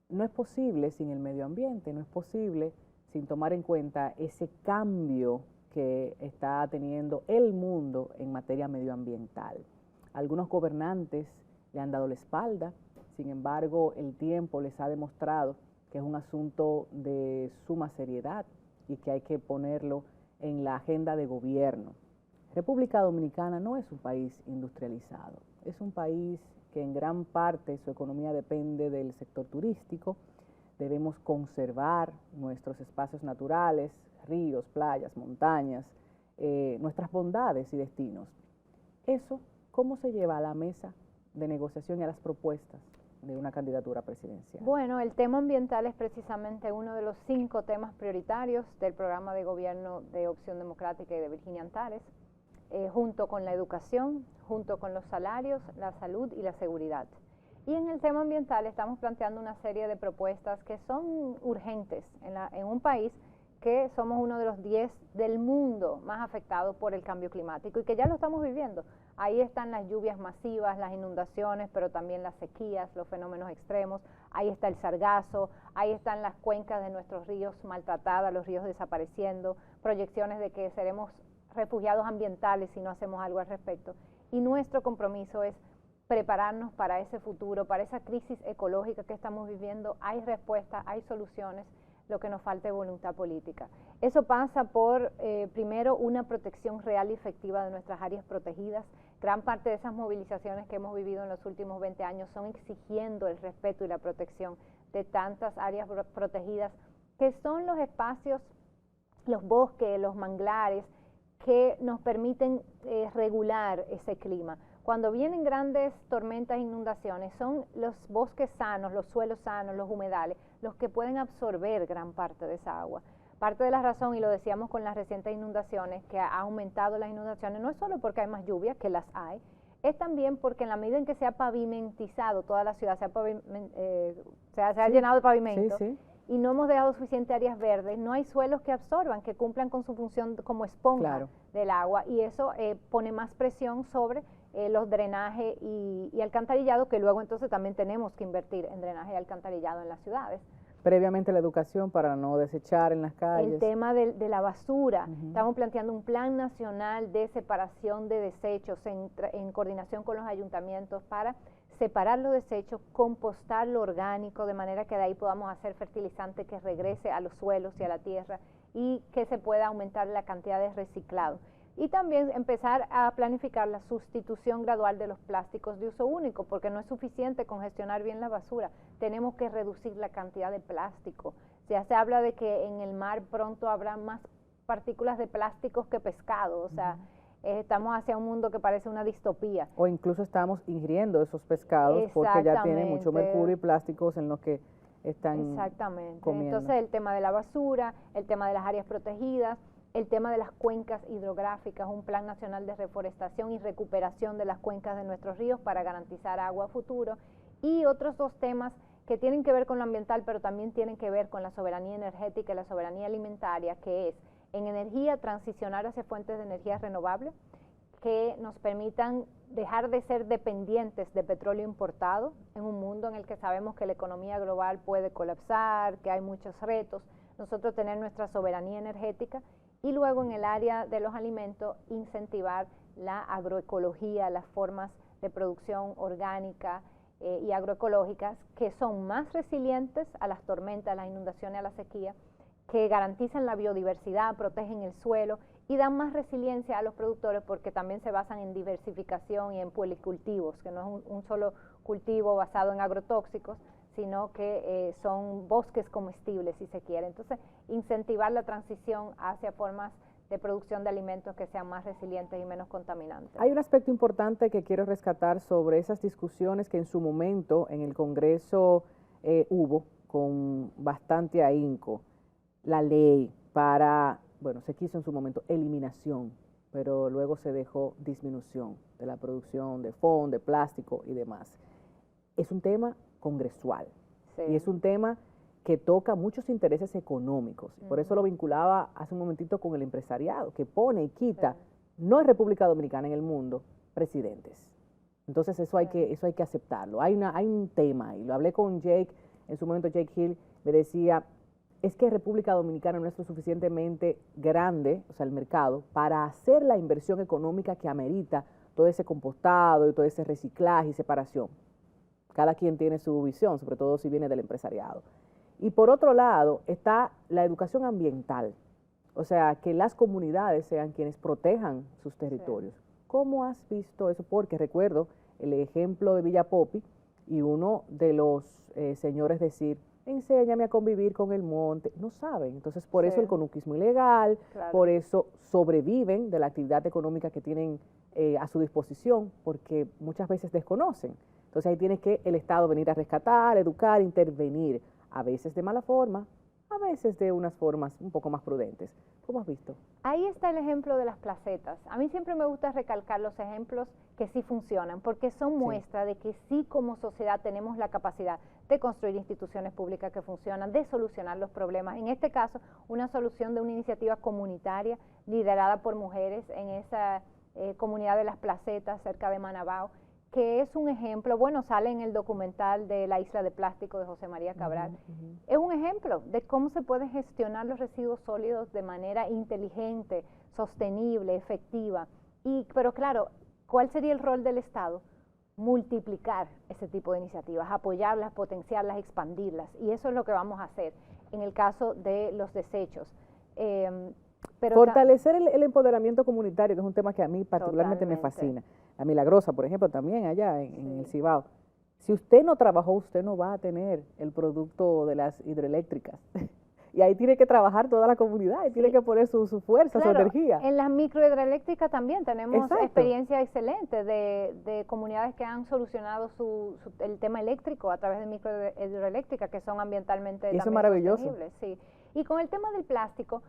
No es posible sin el medio ambiente, no es posible sin tomar en cuenta ese cambio que está teniendo el mundo en materia medioambiental. Algunos gobernantes le han dado la espalda, sin embargo, el tiempo les ha demostrado que es un asunto de suma seriedad y que hay que ponerlo en la agenda de gobierno. República Dominicana no es un país industrializado, es un país que en gran parte su economía depende del sector turístico. Debemos conservar nuestros espacios naturales, ríos, playas, montañas, nuestras bondades y destinos. Eso, ¿cómo se lleva a la mesa de negociación y a las propuestas de una candidatura presidencial? Bueno, el tema ambiental es precisamente uno de los 5 temas prioritarios del programa de gobierno de Opción Democrática y de Virginia Antares, junto con la educación, junto con los salarios, la salud y la seguridad. Y en el tema ambiental estamos planteando una serie de propuestas que son urgentes en un país que somos uno de los 10 del mundo más afectados por el cambio climático y que ya lo estamos viviendo. Ahí están las lluvias masivas, las inundaciones, pero también las sequías, los fenómenos extremos. Ahí está el sargazo, ahí están las cuencas de nuestros ríos maltratadas, los ríos desapareciendo, proyecciones de que seremos refugiados ambientales si no hacemos algo al respecto. Y nuestro compromiso es prepararnos para ese futuro, para esa crisis ecológica que estamos viviendo. Hay respuestas, hay soluciones, lo que nos falta es voluntad política. Eso pasa por, primero, una protección real y efectiva de nuestras áreas protegidas. Gran parte de esas movilizaciones que hemos vivido en los últimos 20 años son exigiendo el respeto y la protección de tantas áreas protegidas, que son los espacios, los bosques, los manglares, que nos permiten regular ese clima. Cuando vienen grandes tormentas e inundaciones, son los bosques sanos, los suelos sanos, los humedales, los que pueden absorber gran parte de esa agua. Parte de la razón, y lo decíamos con las recientes inundaciones, que ha aumentado las inundaciones, no es solo porque hay más lluvias, que las hay, es también porque en la medida en que se ha pavimentizado toda la ciudad, se ha llenado de pavimento, y no hemos dejado suficientes áreas verdes, no hay suelos que absorban, que cumplan con su función como esponja del agua, y eso pone más presión sobre los drenajes y alcantarillado, que luego entonces también tenemos que invertir en drenaje y alcantarillado en las ciudades. Previamente la educación para no desechar en las calles. El tema de la basura. Estamos planteando un plan nacional de separación de desechos en coordinación con los ayuntamientos para separar los desechos, compostar lo orgánico, de manera que de ahí podamos hacer fertilizante que regrese a los suelos y a la tierra y que se pueda aumentar la cantidad de reciclado. Y también empezar a planificar la sustitución gradual de los plásticos de uso único, porque no es suficiente con gestionar bien la basura, tenemos que reducir la cantidad de plástico. Ya se habla de que en el mar pronto habrá más partículas de plásticos que pescado, o sea, estamos hacia un mundo que parece una distopía. O incluso estamos ingiriendo esos pescados porque ya tienen mucho mercurio y plásticos en los que están comiendo. Entonces el tema de la basura, el tema de las áreas protegidas, el tema de las cuencas hidrográficas, un plan nacional de reforestación y recuperación de las cuencas de nuestros ríos para garantizar agua a futuro, y otros 2 temas que tienen que ver con lo ambiental, pero también tienen que ver con la soberanía energética y la soberanía alimentaria, que es en energía transicionar hacia fuentes de energía renovables que nos permitan dejar de ser dependientes de petróleo importado en un mundo en el que sabemos que la economía global puede colapsar, que hay muchos retos, nosotros tener nuestra soberanía energética y luego en el área de los alimentos incentivar la agroecología, las formas de producción orgánica y agroecológicas que son más resilientes a las tormentas, a las inundaciones, a la sequía, que garantizan la biodiversidad, protegen el suelo y dan más resiliencia a los productores porque también se basan en diversificación y en policultivos, que no es un solo cultivo basado en agrotóxicos, sino que son bosques comestibles, si se quiere. Entonces, incentivar la transición hacia formas de producción de alimentos que sean más resilientes y menos contaminantes. Hay un aspecto importante que quiero rescatar sobre esas discusiones que en su momento en el Congreso hubo con bastante ahínco. La ley para, bueno, se quiso en su momento eliminación, pero luego se dejó disminución de la producción de foam, de plástico y demás. Es un tema congresual y es un tema que toca muchos intereses económicos. Por eso lo vinculaba hace un momentito con el empresariado, que pone y quita, no en República Dominicana, en el mundo, presidentes. Entonces eso hay que aceptarlo. Hay un tema, y lo hablé con Jake, en su momento Jake Hill me decía, es que República Dominicana no es lo suficientemente grande, o sea, el mercado, para hacer la inversión económica que amerita todo ese compostado y todo ese reciclaje y separación. Cada quien tiene su visión, sobre todo si viene del empresariado. Y por otro lado está la educación ambiental, o sea, que las comunidades sean quienes protejan sus territorios. Sí. ¿Cómo has visto eso? Porque recuerdo el ejemplo de Villa Popi y uno de los señores decir, enséñame a convivir con el monte. No saben, entonces por eso el conuquismo ilegal, por eso sobreviven de la actividad económica que tienen a su disposición, porque muchas veces desconocen. Entonces ahí tiene que el Estado venir a rescatar, educar, intervenir, a veces de mala forma, a veces de unas formas un poco más prudentes. ¿Cómo has visto? Ahí está el ejemplo de las placetas. A mí siempre me gusta recalcar los ejemplos que sí funcionan, porque son muestra de que sí como sociedad tenemos la capacidad de construir instituciones públicas que funcionan, de solucionar los problemas. En este caso, una solución de una iniciativa comunitaria liderada por mujeres en esa comunidad de las placetas cerca de Manabao, que es un ejemplo, bueno, sale en el documental de La Isla de Plástico de José María Cabral, es un ejemplo de cómo se puede gestionar los residuos sólidos de manera inteligente, sostenible, efectiva, pero claro, ¿cuál sería el rol del Estado? Multiplicar ese tipo de iniciativas, apoyarlas, potenciarlas, expandirlas, y eso es lo que vamos a hacer en el caso de los desechos. Pero fortalecer el empoderamiento comunitario, que es un tema que a mí particularmente me fascina. La Milagrosa, por ejemplo, también allá en el Cibao. Si usted no trabajó, usted no va a tener el producto de las hidroeléctricas. Y ahí tiene que trabajar toda la comunidad, y tiene que poner su fuerza, su energía. En las microhidroeléctricas también tenemos experiencia excelente de comunidades que han solucionado el tema eléctrico a través de microhidroeléctricas que son ambientalmente también es maravilloso. Sostenibles. Sí. Y con el tema del plástico,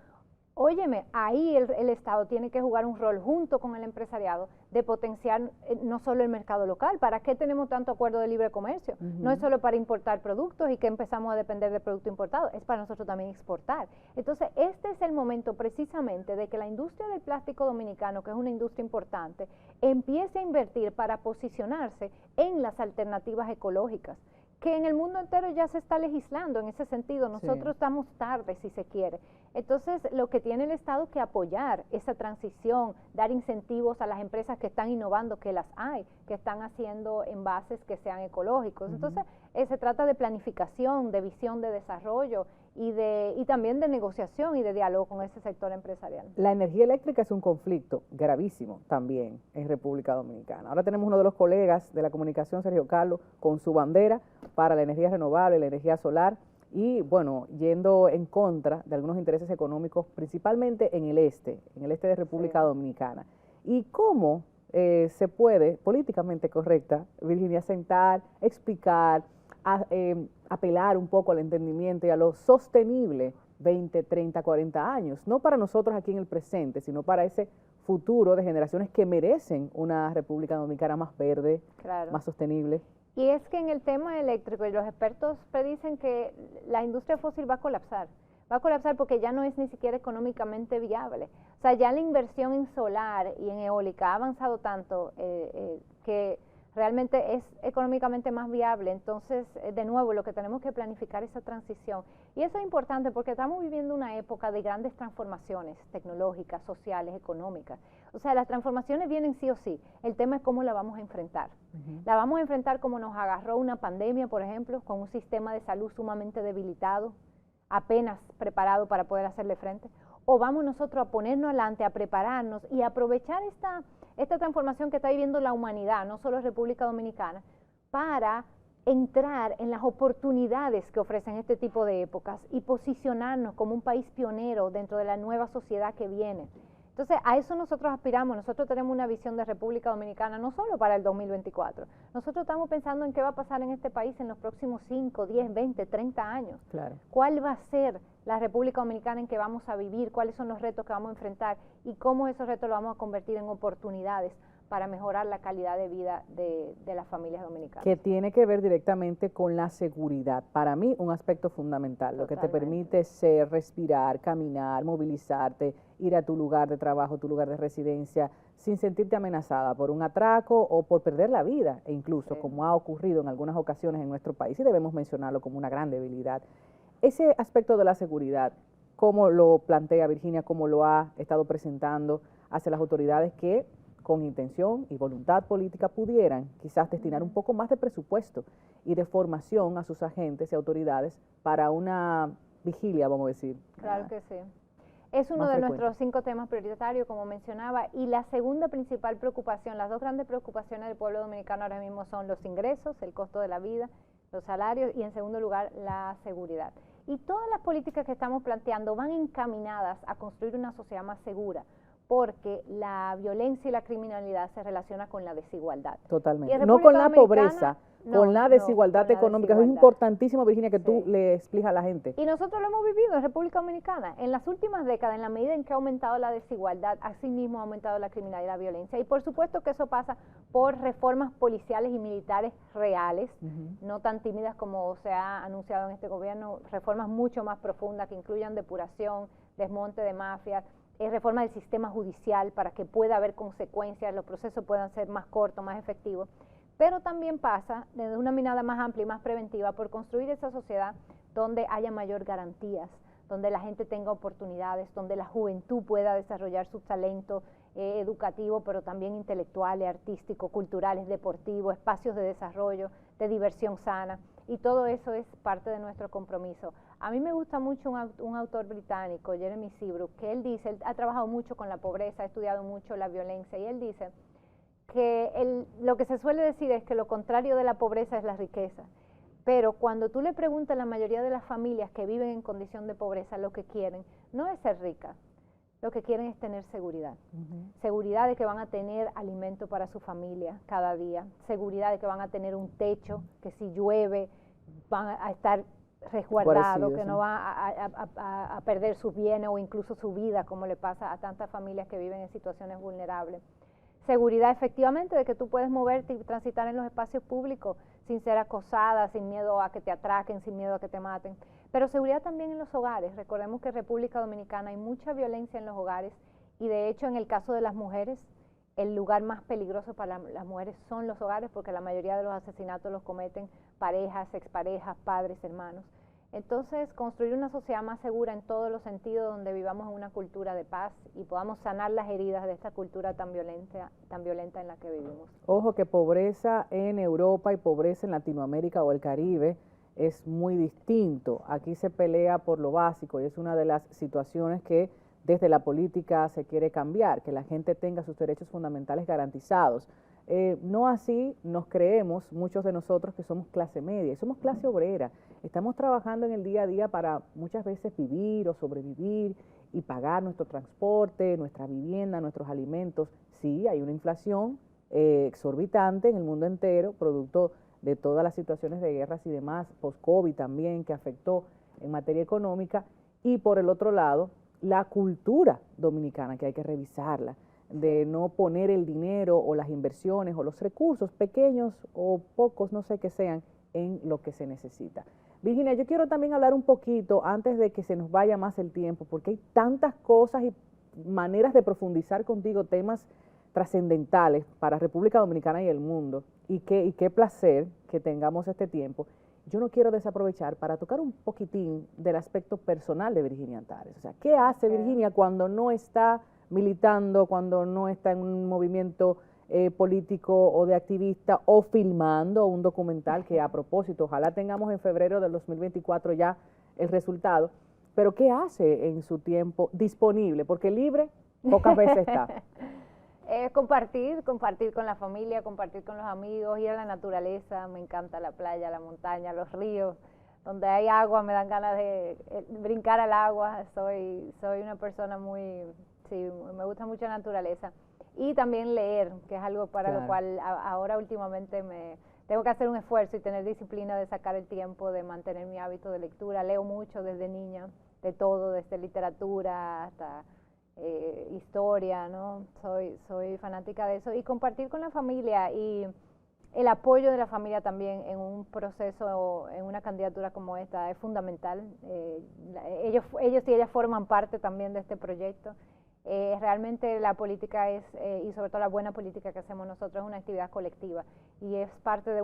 óyeme, ahí el Estado tiene que jugar un rol junto con el empresariado de potenciar no solo el mercado local. ¿Para qué tenemos tanto acuerdo de libre comercio? No es solo para importar productos y que empezamos a depender de producto importado, es para nosotros también exportar. Entonces, este es el momento precisamente de que la industria del plástico dominicano, que es una industria importante, empiece a invertir para posicionarse en las alternativas ecológicas, que en el mundo entero ya se está legislando en ese sentido. Nosotros estamos tarde, si se quiere. Entonces, lo que tiene el Estado que apoyar esa transición, dar incentivos a las empresas que están innovando, que las hay, que están haciendo envases que sean ecológicos. Entonces, se trata de planificación, de visión de desarrollo y también de negociación y de diálogo con ese sector empresarial. La energía eléctrica es un conflicto gravísimo también en República Dominicana. Ahora tenemos uno de los colegas de la comunicación, Sergio Carlos, con su bandera para la energía renovable, la energía solar, y bueno, yendo en contra de algunos intereses económicos, principalmente en el este de República Dominicana. ¿Y cómo se puede, políticamente correcta, Virginia, sentar, explicar, apelar un poco al entendimiento y a lo sostenible 20, 30, 40 años? No para nosotros aquí en el presente, sino para ese futuro de generaciones que merecen una República Dominicana más verde, más sostenible. Y es que en el tema eléctrico, y los expertos predicen que la industria fósil va a colapsar porque ya no es ni siquiera económicamente viable. O sea, ya la inversión en solar y en eólica ha avanzado tanto que realmente es económicamente más viable. Entonces, de nuevo, lo que tenemos que planificar es esa transición. Y eso es importante porque estamos viviendo una época de grandes transformaciones tecnológicas, sociales, económicas. O sea, las transformaciones vienen sí o sí. El tema es cómo la vamos a enfrentar. La vamos a enfrentar como nos agarró una pandemia, por ejemplo, con un sistema de salud sumamente debilitado, apenas preparado para poder hacerle frente. O vamos nosotros a ponernos adelante, a prepararnos y a aprovechar esta transformación que está viviendo la humanidad, no solo República Dominicana, para entrar en las oportunidades que ofrecen este tipo de épocas y posicionarnos como un país pionero dentro de la nueva sociedad que viene. Entonces, a eso nosotros aspiramos. Nosotros tenemos una visión de República Dominicana no solo para el 2024. Nosotros estamos pensando en qué va a pasar en este país en los próximos 5, 10, 20, 30 años. Claro. ¿Cuál va a ser la República Dominicana en que vamos a vivir? ¿Cuáles son los retos que vamos a enfrentar? Y cómo esos retos los vamos a convertir en oportunidades para mejorar la calidad de vida de las familias dominicanas. Que tiene que ver directamente con la seguridad. Para mí, un aspecto fundamental, lo que te permite ser, respirar, caminar, movilizarte, ir a tu lugar de trabajo, tu lugar de residencia, sin sentirte amenazada por un atraco o por perder la vida, e incluso, como ha ocurrido en algunas ocasiones en nuestro país, y debemos mencionarlo como una gran debilidad. Ese aspecto de la seguridad, ¿cómo lo plantea Virginia, cómo lo ha estado presentando hacia las autoridades que con intención y voluntad política pudieran quizás destinar un poco más de presupuesto y de formación a sus agentes y autoridades para una vigilia, vamos a decir? Claro que sí. Es uno de nuestros 5 temas prioritarios, como mencionaba, y la segunda principal preocupación, las dos grandes preocupaciones del pueblo dominicano ahora mismo son los ingresos, el costo de la vida, los salarios y en segundo lugar la seguridad. Y todas las políticas que estamos planteando van encaminadas a construir una sociedad más segura, porque la violencia y la criminalidad se relaciona con la desigualdad. Totalmente. No con la pobreza, con la desigualdad económica. Es importantísimo, Virginia, que tú le expliques a la gente. Y nosotros lo hemos vivido en República Dominicana. En las últimas décadas, en la medida en que ha aumentado la desigualdad, así mismo ha aumentado la criminalidad y la violencia. Y por supuesto que eso pasa por reformas policiales y militares reales, no tan tímidas como se ha anunciado en este gobierno, reformas mucho más profundas que incluyan depuración, desmonte de mafias, reforma del sistema judicial para que pueda haber consecuencias, los procesos puedan ser más cortos, más efectivos, pero también pasa desde una mirada más amplia y más preventiva por construir esa sociedad donde haya mayor garantías, donde la gente tenga oportunidades, donde la juventud pueda desarrollar sus talentos educativos, pero también intelectuales, artísticos, culturales, deportivos, espacios de desarrollo, de diversión sana, y todo eso es parte de nuestro compromiso. A mí me gusta mucho un autor británico, Jeremy Seabrook, que él dice, él ha trabajado mucho con la pobreza, ha estudiado mucho la violencia, y él dice que lo que se suele decir es que lo contrario de la pobreza es la riqueza, pero cuando tú le preguntas a la mayoría de las familias que viven en condición de pobreza lo que quieren, no es ser rica, lo que quieren es tener seguridad. Seguridad de que van a tener alimento para su familia cada día, seguridad de que van a tener un techo, que si llueve van a estar resguardados, que no van a perder sus bienes o incluso su vida, como le pasa a tantas familias que viven en situaciones vulnerables. Seguridad efectivamente de que tú puedes moverte y transitar en los espacios públicos sin ser acosada, sin miedo a que te atraquen, sin miedo a que te maten. Pero seguridad también en los hogares. Recordemos que en República Dominicana hay mucha violencia en los hogares y de hecho en el caso de las mujeres, el lugar más peligroso para las mujeres son los hogares porque la mayoría de los asesinatos los cometen parejas, exparejas, padres, hermanos. Entonces, construir una sociedad más segura en todos los sentidos, donde vivamos en una cultura de paz y podamos sanar las heridas de esta cultura tan violenta en la que vivimos. Ojo que pobreza en Europa y pobreza en Latinoamérica o el Caribe es muy distinto. Aquí se pelea por lo básico y es una de las situaciones que desde la política se quiere cambiar, que la gente tenga sus derechos fundamentales garantizados. No así nos creemos muchos de nosotros que somos clase media, somos clase obrera. Estamos trabajando en el día a día para muchas veces vivir o sobrevivir y pagar nuestro transporte, nuestra vivienda, nuestros alimentos. Sí, hay una inflación exorbitante en el mundo entero, producto de todas las situaciones de guerras y demás, post-COVID también, que afectó en materia económica. Y por el otro lado, la cultura dominicana, que hay que revisarla. de no poner el dinero o las inversiones o los recursos pequeños o pocos, no sé qué sean, en lo que se necesita. Virginia, yo quiero también hablar un poquito, antes de que se nos vaya más el tiempo, porque hay tantas cosas y maneras de profundizar contigo, temas trascendentales para República Dominicana y el mundo, y qué placer que tengamos este tiempo. Yo no quiero desaprovechar para tocar un poquitín del aspecto personal de Virginia Antares. O sea, ¿qué hace Virginia cuando no está militando, cuando no está en un movimiento político o de activista, o filmando un documental que, a propósito, ojalá tengamos en febrero del 2024 ya el resultado? Pero ¿qué hace en su tiempo disponible? Porque libre pocas veces está. Compartir con la familia, compartir con los amigos, ir a la naturaleza. Me encanta la playa, la montaña, los ríos. Donde hay agua me dan ganas de brincar al agua. Soy una persona sí, me gusta mucho la naturaleza. Y también leer, que es algo para lo cual ahora últimamente tengo que hacer un esfuerzo y tener disciplina de sacar el tiempo, de mantener mi hábito de lectura. Leo mucho desde niña, de todo, desde literatura hasta historia, ¿no? Soy fanática de eso. Y compartir con la familia y el apoyo de la familia también en un proceso, en una candidatura como esta, es fundamental. Ellos y ellas forman parte también de este proyecto. Realmente la política y sobre todo la buena política que hacemos nosotros, es una actividad colectiva y es parte de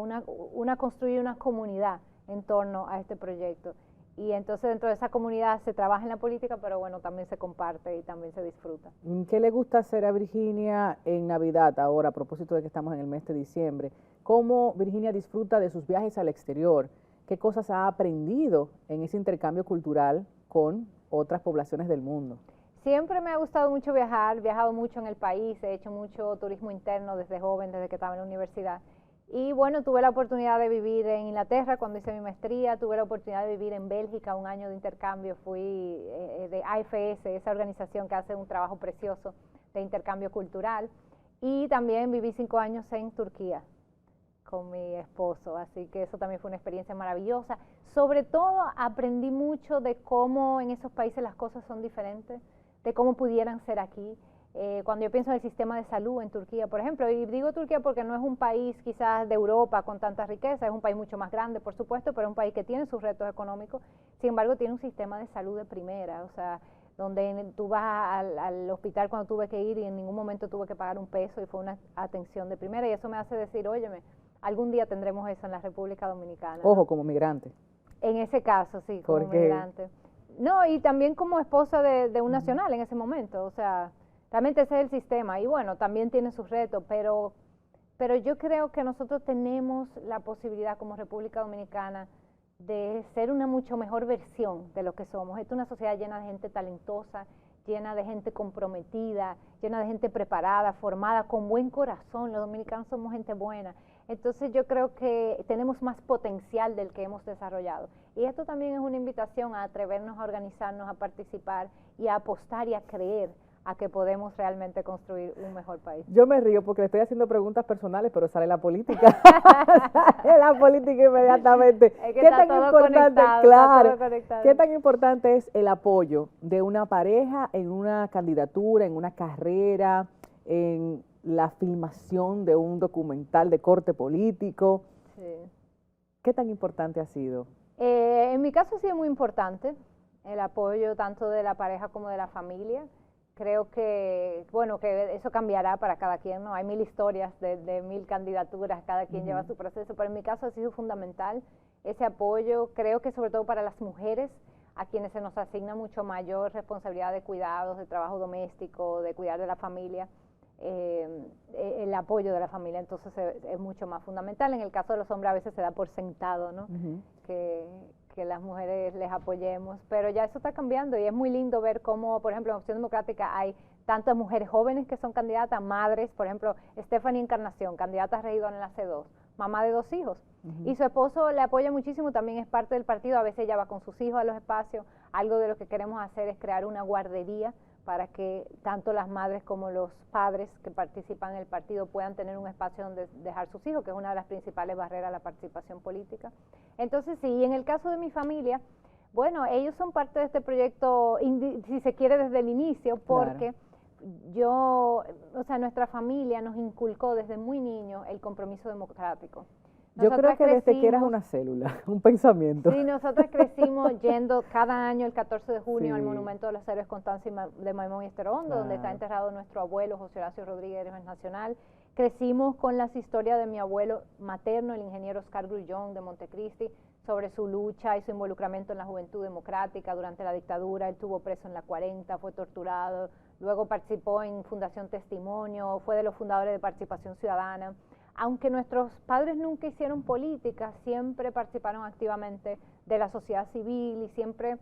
construir una comunidad en torno a este proyecto. Y entonces dentro de esa comunidad se trabaja en la política, pero bueno, también se comparte y también se disfruta. ¿Qué le gusta hacer a Virginia en Navidad ahora, a propósito de que estamos en el mes de diciembre? ¿Cómo Virginia disfruta de sus viajes al exterior? ¿Qué cosas ha aprendido en ese intercambio cultural con otras poblaciones del mundo? Siempre me ha gustado mucho viajar, he viajado mucho en el país, he hecho mucho turismo interno desde joven, desde que estaba en la universidad. Y bueno, tuve la oportunidad de vivir en Inglaterra cuando hice mi maestría, tuve la oportunidad de vivir en Bélgica un año de intercambio, fui de AFS, esa organización que hace un trabajo precioso de intercambio cultural, y también viví 5 años en Turquía con mi esposo, así que eso también fue una experiencia maravillosa. Sobre todo aprendí mucho de cómo en esos países las cosas son diferentes, de cómo pudieran ser aquí. Cuando yo pienso en el sistema de salud en Turquía, por ejemplo, y digo Turquía porque no es un país quizás de Europa con tanta riqueza, es un país mucho más grande, por supuesto, pero es un país que tiene sus retos económicos, sin embargo tiene un sistema de salud de primera, o sea, donde tú vas al hospital cuando tuve que ir y en ningún momento tuve que pagar un peso y fue una atención de primera, y eso me hace decir, óyeme, algún día tendremos eso en la República Dominicana. Ojo, ¿no? Como migrante. En ese caso, sí, como migrante. No, y también como esposa de un nacional en ese momento, o sea, realmente ese es el sistema, y bueno, también tiene sus retos, pero yo creo que nosotros tenemos la posibilidad como República Dominicana de ser una mucho mejor versión de lo que somos. Esta es una sociedad llena de gente talentosa, llena de gente comprometida, llena de gente preparada, formada, con buen corazón. Los dominicanos somos gente buena. Entonces yo creo que tenemos más potencial del que hemos desarrollado. Y esto también es una invitación a atrevernos a organizarnos, a participar y a apostar y a creer a que podemos realmente construir un mejor país. Yo me río porque le estoy haciendo preguntas personales, pero sale la política. Sale la política inmediatamente. Es que ¿qué tan importante? Claro. ¿Qué tan importante es el apoyo de una pareja en una candidatura, en una carrera, en la filmación de un documental de corte político? Sí. ¿Qué tan importante ha sido? En mi caso ha sido muy importante el apoyo tanto de la pareja como de la familia. Creo que, bueno, que eso cambiará para cada quien, ¿no? Hay 1000 historias de 1000 candidaturas, cada quien lleva su proceso, pero en mi caso ha sido fundamental ese apoyo. Creo que sobre todo para las mujeres, a quienes se nos asigna mucho mayor responsabilidad de cuidados, de trabajo doméstico, de cuidar de la familia, el apoyo de la familia entonces es mucho más fundamental. En el caso de los hombres a veces se da por sentado, ¿no? Que las mujeres les apoyemos, pero ya eso está cambiando y es muy lindo ver cómo, por ejemplo, en Opción Democrática hay tantas mujeres jóvenes que son candidatas, madres, por ejemplo, Stephanie Encarnación, candidata a regidora en la C2, mamá de 2 hijos, y su esposo le apoya muchísimo, también es parte del partido, a veces ella va con sus hijos a los espacios. Algo de lo que queremos hacer es crear una guardería para que tanto las madres como los padres que participan en el partido puedan tener un espacio donde dejar sus hijos, que es una de las principales barreras a la participación política. Entonces, sí, y en el caso de mi familia, bueno, ellos son parte de este proyecto, si se quiere, desde el inicio, porque o sea, nuestra familia nos inculcó desde muy niño el compromiso democrático. Yo creo que desde que eras una célula, un pensamiento. Sí, nosotras crecimos yendo cada año el 14 de junio Sí. al Monumento de los Héroes Constanza de Maimón y Esterondo, Claro. donde está enterrado nuestro abuelo José Horacio Rodríguez, héroe nacional. Crecimos con las historias de mi abuelo materno, el ingeniero Oscar Grullón de Montecristi, sobre su lucha y su involucramiento en la Juventud Democrática durante la dictadura. Él estuvo preso en la 40, fue torturado, luego participó en Fundación Testimonio, fue de los fundadores de Participación Ciudadana. Aunque nuestros padres nunca hicieron política, siempre participaron activamente de la sociedad civil y siempre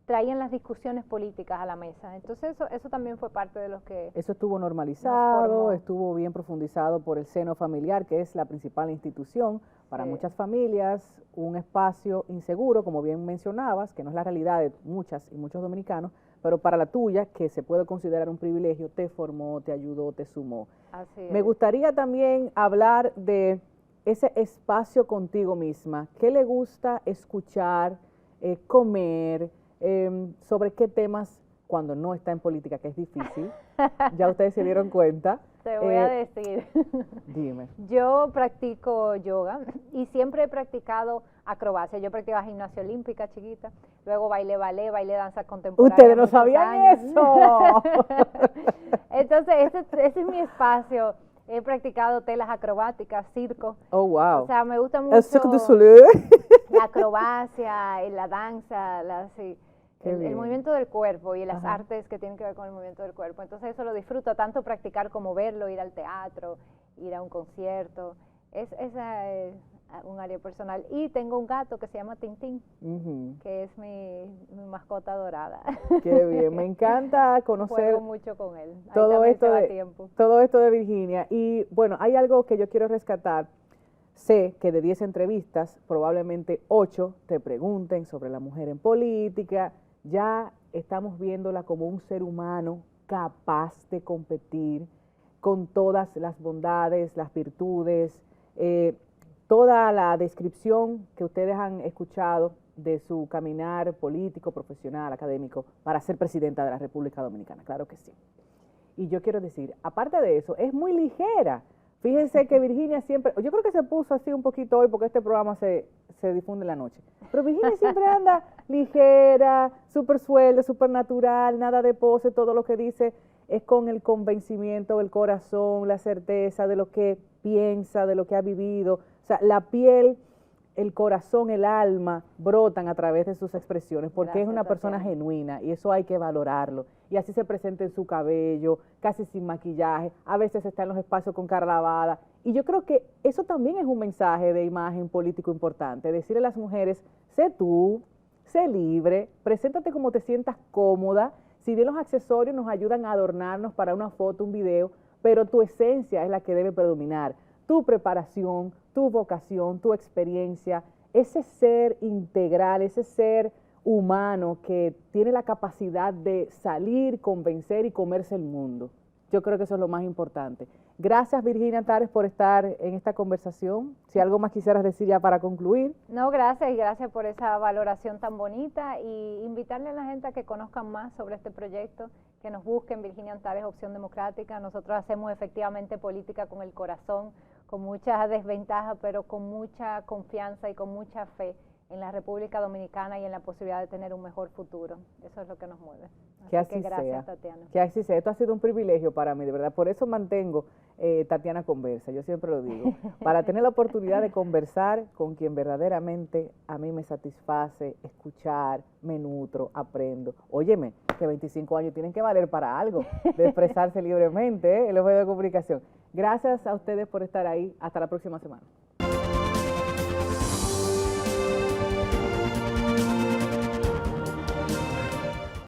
traían las discusiones políticas a la mesa. Entonces eso también fue parte de lo que Eso estuvo nos normalizado, formó. estuvo bien profundizado por el seno familiar, que es la principal institución para Sí. muchas familias, un espacio inseguro, como bien mencionabas, que no es la realidad de muchas y muchos dominicanos, pero para la tuya, que se puede considerar un privilegio, te formó, te ayudó, te sumó. Así Me es. gustaría también hablar de ese espacio contigo misma. ¿Qué le gusta escuchar, comer? ¿Sobre qué temas cuando no está en política, que es difícil? Ya ustedes se dieron cuenta. Te voy a decir. Dime. Yo practico yoga y siempre he practicado acrobacia. Yo practicaba gimnasia olímpica chiquita, luego bailé ballet, bailé danza contemporánea. Ustedes no muchos sabían años. eso. Entonces, ese es mi espacio. He practicado telas acrobáticas, circo. Oh, wow. O sea, me gusta mucho El Cirque du Soleil. la acrobacia, la danza, sí, Qué el bien. movimiento del cuerpo y las Ajá. artes que tienen que ver con el movimiento del cuerpo. Entonces eso lo disfruto tanto practicar como verlo, ir al teatro, ir a un concierto. Esa es un área personal. Y tengo un gato que se llama Tintín, Ujú. que es mi mascota dorada. Qué bien. Me encanta conocer Juego mucho con él. Ahí todo también esto se va de tiempo. todo esto de Virginia. Y bueno, hay algo que yo quiero rescatar. Sé que de 10 entrevistas, probablemente 8 te pregunten sobre la mujer en política. Ya estamos viéndola como un ser humano capaz de competir con todas las bondades, las virtudes, toda la descripción que ustedes han escuchado de su caminar político, profesional, académico, para ser presidenta de la República Dominicana. Claro que sí. Y yo quiero decir, aparte de eso, es muy ligera. Fíjense que Virginia siempre, yo creo que se puso así un poquito hoy porque este programa se difunde en la noche, pero Virginia siempre anda ligera, súper suelta, súper natural, nada de pose, todo lo que dice es con el convencimiento, el corazón, la certeza de lo que piensa, de lo que ha vivido. O sea, la piel, el corazón, el alma brotan a través de sus expresiones porque Gracias, es una persona Tatiana. genuina y eso hay que valorarlo. Y así se presenta en su cabello, casi sin maquillaje, a veces está en los espacios con cara lavada. Y yo creo que eso también es un mensaje de imagen político importante, decirle a las mujeres, sé tú, sé libre, preséntate como te sientas cómoda. Si bien los accesorios nos ayudan a adornarnos para una foto, un video, pero tu esencia es la que debe predominar. Tu preparación, tu vocación, tu experiencia, ese ser integral, ese ser humano que tiene la capacidad de salir, convencer y comerse el mundo. Yo creo que eso es lo más importante. Gracias, Virginia Antares, por estar en esta conversación. Si algo más quisieras decir ya para concluir. No, gracias y gracias por esa valoración tan bonita y invitarle a la gente a que conozcan más sobre este proyecto, que nos busquen Virginia Antares Opción Democrática. Nosotros hacemos efectivamente política con el corazón, con muchas desventajas, pero con mucha confianza y con mucha fe en la República Dominicana y en la posibilidad de tener un mejor futuro. Eso es lo que nos mueve. Que así gracias, sea. Tatiana. Que así sea. Esto ha sido un privilegio para mí, de verdad. Por eso mantengo Tatiana Conversa, yo siempre lo digo. Para tener la oportunidad de conversar con quien verdaderamente a mí me satisface, escuchar, me nutro, aprendo. Óyeme, que 25 años tienen que valer para algo, de expresarse libremente en los medios de comunicación. Gracias a ustedes por estar ahí. Hasta la próxima semana.